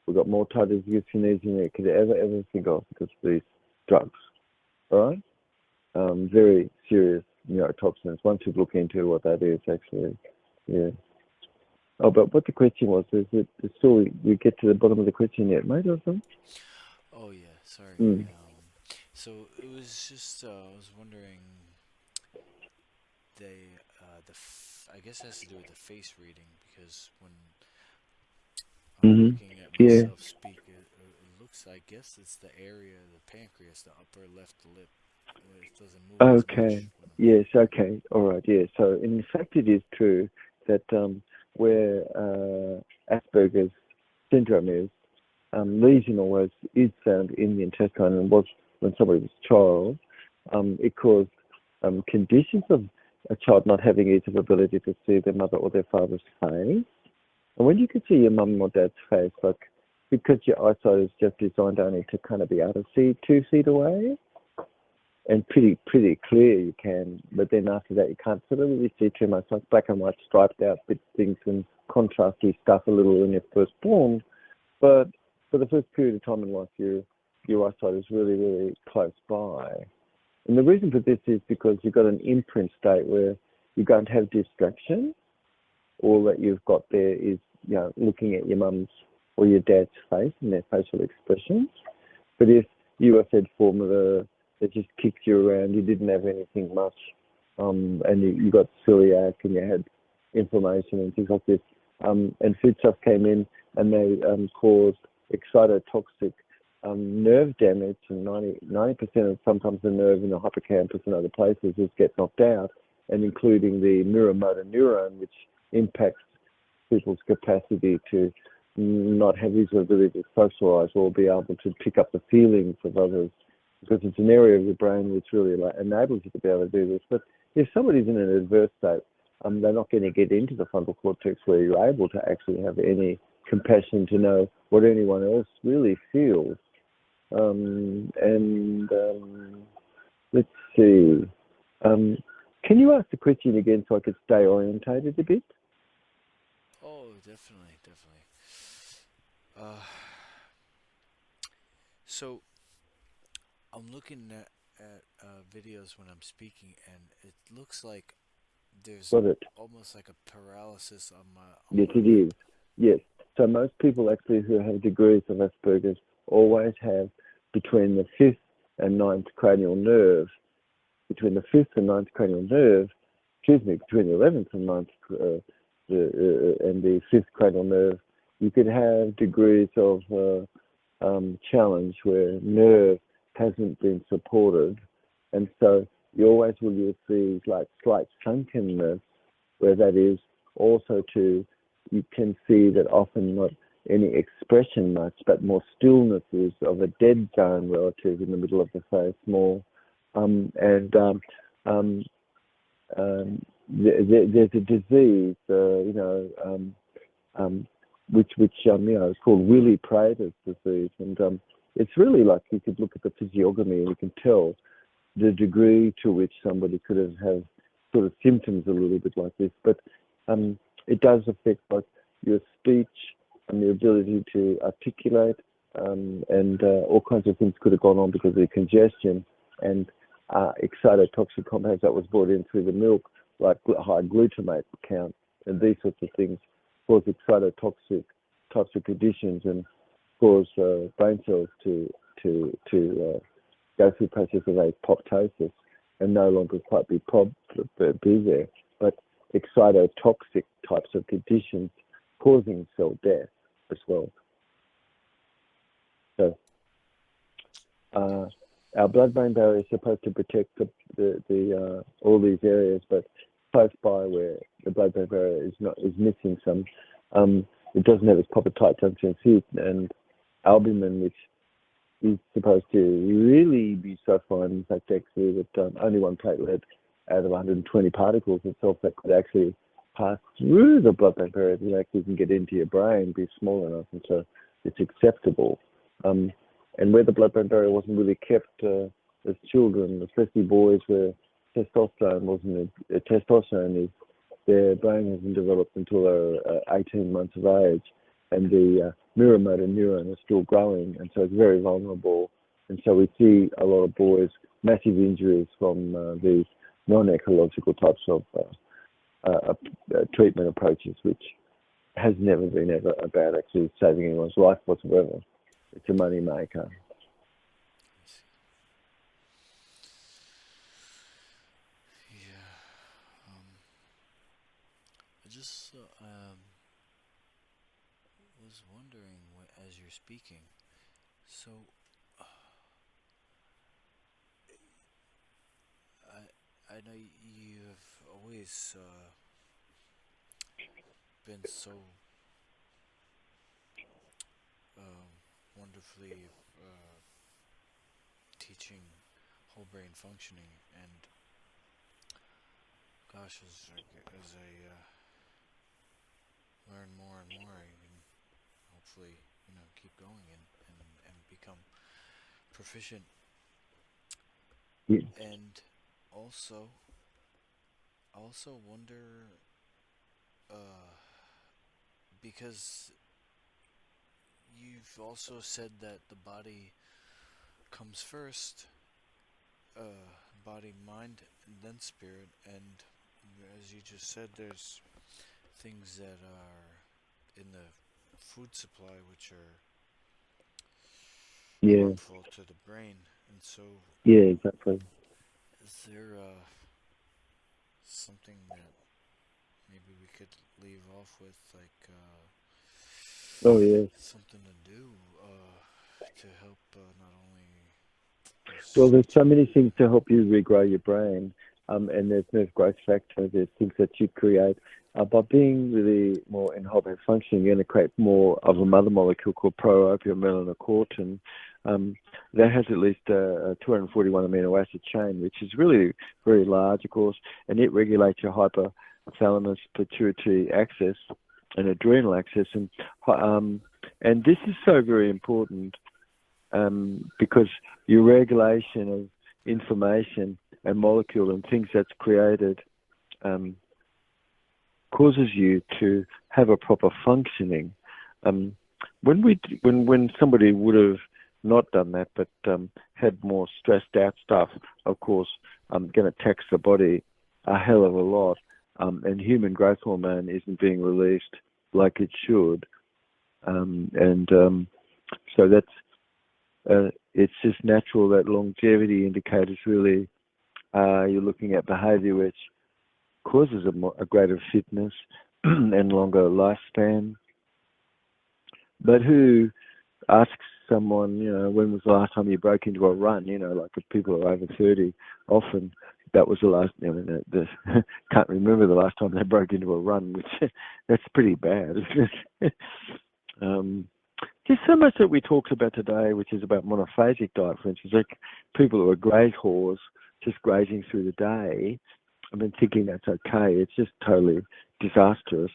[SPEAKER 1] We've got more tardive dyskinesia than we could ever think of because of these drugs. All right, very serious neurotoxins. Once you look into what that is, actually, yeah. Oh, but what the question was, is it still we get to the bottom of the question yet, mate, or something?
[SPEAKER 2] oh yeah, sorry.
[SPEAKER 1] Mm.
[SPEAKER 2] So it was just I was wondering I guess it has to do with the face reading because when I'm
[SPEAKER 1] Mm-hmm.
[SPEAKER 2] looking at
[SPEAKER 1] Yeah.
[SPEAKER 2] myself speak, it looks, I guess it's the area of the pancreas, the upper left lip, where it doesn't move as
[SPEAKER 1] Okay.
[SPEAKER 2] much when I'm
[SPEAKER 1] Yes. Okay. All right. Yeah. So in fact, it is true that where Asperger's syndrome is, lesion always is found in the intestine, and was when somebody was a child. It caused conditions of a child not having ease of ability to see their mother or their father's face. And when you can see your mum or dad's face, like because your eyesight is just designed only to kind of be able to see 2 feet away, and pretty clear you can, but then after that you can't sort of really see too much, like black and white striped out bit things and contrasty stuff a little when you're first born. But for the first period of time in life, your eyesight is really close by. And the reason for this is because you've got an imprint state where you don't have distraction. All that you've got there is, looking at your mum's or your dad's face and their facial expressions. But if you were fed formula that just kicked you around, you didn't have anything much, and you got celiac and you had inflammation and things like this, and food stuff came in and they caused excitotoxic nerve damage, and 90% of sometimes the nerve in the hippocampus and other places just get knocked out, and including the mirror motor neuron, which impacts people's capacity to not have visual ability to socialize or be able to pick up the feelings of others, because it's an area of the brain which really enables you to be able to do this. But if somebody's in an adverse state, they're not going to get into the frontal cortex where you're able to actually have any compassion to know what anyone else really feels. Let's see. Can you ask the question again so I could stay orientated a bit?
[SPEAKER 2] Oh, definitely, definitely. Uh, so I'm looking at videos when I'm speaking, and it looks like there's
[SPEAKER 1] Got it.
[SPEAKER 2] almost like a paralysis on
[SPEAKER 1] Yes,
[SPEAKER 2] my
[SPEAKER 1] it
[SPEAKER 2] lip.
[SPEAKER 1] is. Yes. So most people actually who have degrees of Asperger's always have between the fifth and ninth cranial nerve, between the 11th and ninth and the fifth cranial nerve, you could have degrees of challenge where nerve hasn't been supported, and so you always will see like slight sunkenness where that is. Also too, you can see that often not any expression much, but more stillnesses of a dead zone relative in the middle of the face more. And there's a disease, which is called Willy Prater's disease, and it's really like you could look at the physiognomy and you can tell the degree to which somebody could have sort of symptoms a little bit like this. But it does affect both your speech and the ability to articulate, and all kinds of things could have gone on because of the congestion and excitotoxic compounds that was brought in through the milk, like high glutamate count and these sorts of things, cause excitotoxic types of conditions. And cause brain cells to go through the process of apoptosis and no longer quite be there, but excitotoxic types of conditions causing cell death as well. So our blood-brain barrier is supposed to protect the all these areas, but close by where the blood-brain barrier is missing some, it doesn't have its proper tight junction heat, and albumin, which is supposed to really be so fine, in fact, actually, that only one platelet out of 120 particles itself that could actually pass through the blood-brain barrier to actually can get into your brain, be small enough, and so it's acceptable. And where the blood-brain barrier wasn't really kept as children, especially boys, where testosterone wasn't testosterone is, their brain hasn't developed until they're 18 months of age, and the mirror motor neuron is still growing, and so it's very vulnerable. And so we see a lot of boys, massive injuries from these non-ecological types of treatment approaches, which has never been ever about actually saving anyone's life whatsoever. It's a money maker.
[SPEAKER 2] Yeah. I just was wondering as you're speaking. So I know you have always been so wonderfully teaching whole brain functioning, and gosh, as I learn more and more, I can hopefully keep going and become proficient.
[SPEAKER 1] Yeah.
[SPEAKER 2] And also wonder because you've also said that the body comes first, body, mind, and then spirit. And as you just said, there's things that are in the food supply which are harmful to the brain. And so,
[SPEAKER 1] yeah, exactly.
[SPEAKER 2] is there something that maybe we could leave off with, like
[SPEAKER 1] Oh, yes.
[SPEAKER 2] something to do to help not only
[SPEAKER 1] Well,
[SPEAKER 2] us.
[SPEAKER 1] there's so many things to help you regrow your brain, and there's nerve growth factor. There's things that you create. By being really more in whole brain functioning, you're going to create more of a mother molecule called pro-opiomelanocortin. That has at least a 241 amino acid chain, which is really very large, of course, and it regulates your hypothalamus pituitary axis and adrenal axis, and this is so very important because your regulation of information and molecule and things that's created causes you to have a proper functioning. When somebody would have not done that, but had more stressed out stuff, of course, going to tax the body a hell of a lot, and human growth hormone isn't being released like it should, so that's it's just natural that longevity indicators really you're looking at behaviour which causes a greater fitness and longer lifespan. But who asks someone, when was the last time you broke into a run? Like if people are over 30, often that was the last, can't remember the last time they broke into a run, which that's pretty bad, isn't it? There's so much that we talked about today, which is about monophasic diet, for instance, like people who are graze whores, just grazing through the day. I've been thinking that's okay. It's just totally disastrous.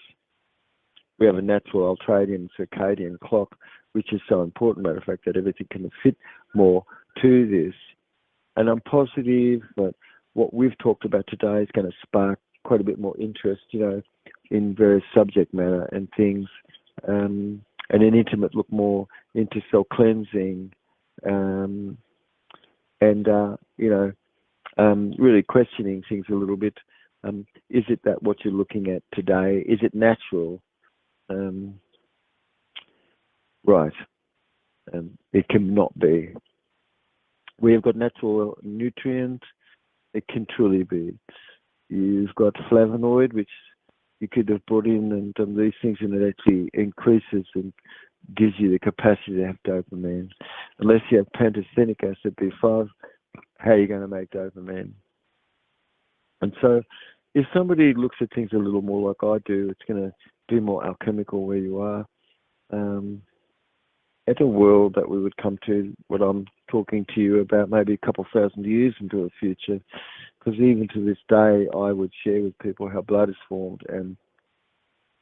[SPEAKER 1] We have a natural ultradian circadian clock, which is so important, matter of fact, that everything can fit more to this. And I'm positive that what we've talked about today is going to spark quite a bit more interest, in various subject matter and things, and an intimate look more into cell cleansing, really questioning things a little bit. Is it that what you're looking at today, is it natural? Right. It cannot be. We have got natural nutrients. It can truly be. You've got flavonoid, which you could have brought in, and these things, and it actually increases and gives you the capacity to have dopamine. Unless you have pantothenic acid B5, how are you going to make dopamine? And so if somebody looks at things a little more like I do, it's going to be more alchemical where you are. At a world that we would come to, what I'm talking to you about, maybe a couple thousand years into the future, because even to this day, I would share with people how blood is formed, and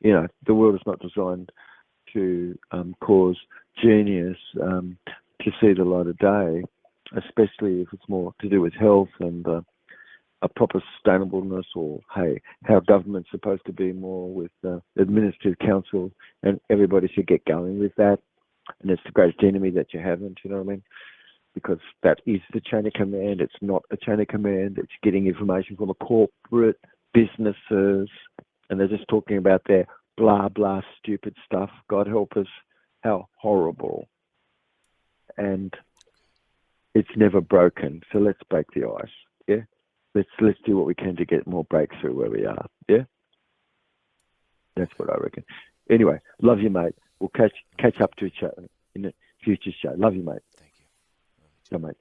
[SPEAKER 1] the world is not designed to cause genius to see the light of day, especially if it's more to do with health and a proper sustainableness, or how government's supposed to be more with administrative council, and everybody should get going with that. And it's the greatest enemy that you haven't, you know what I mean? Because that is the chain of command. It's not a chain of command. It's getting information from the corporate businesses, and they're just talking about their blah, blah, stupid stuff. God help us. How horrible. And it's never broken. So let's break the ice, yeah? Let's do what we can to get more breakthrough where we are, yeah? That's what I reckon. Anyway, love you, mate. We'll catch up to each other in the future show. Love you, mate.
[SPEAKER 2] Thank you. Love you too.
[SPEAKER 1] Ciao, mate.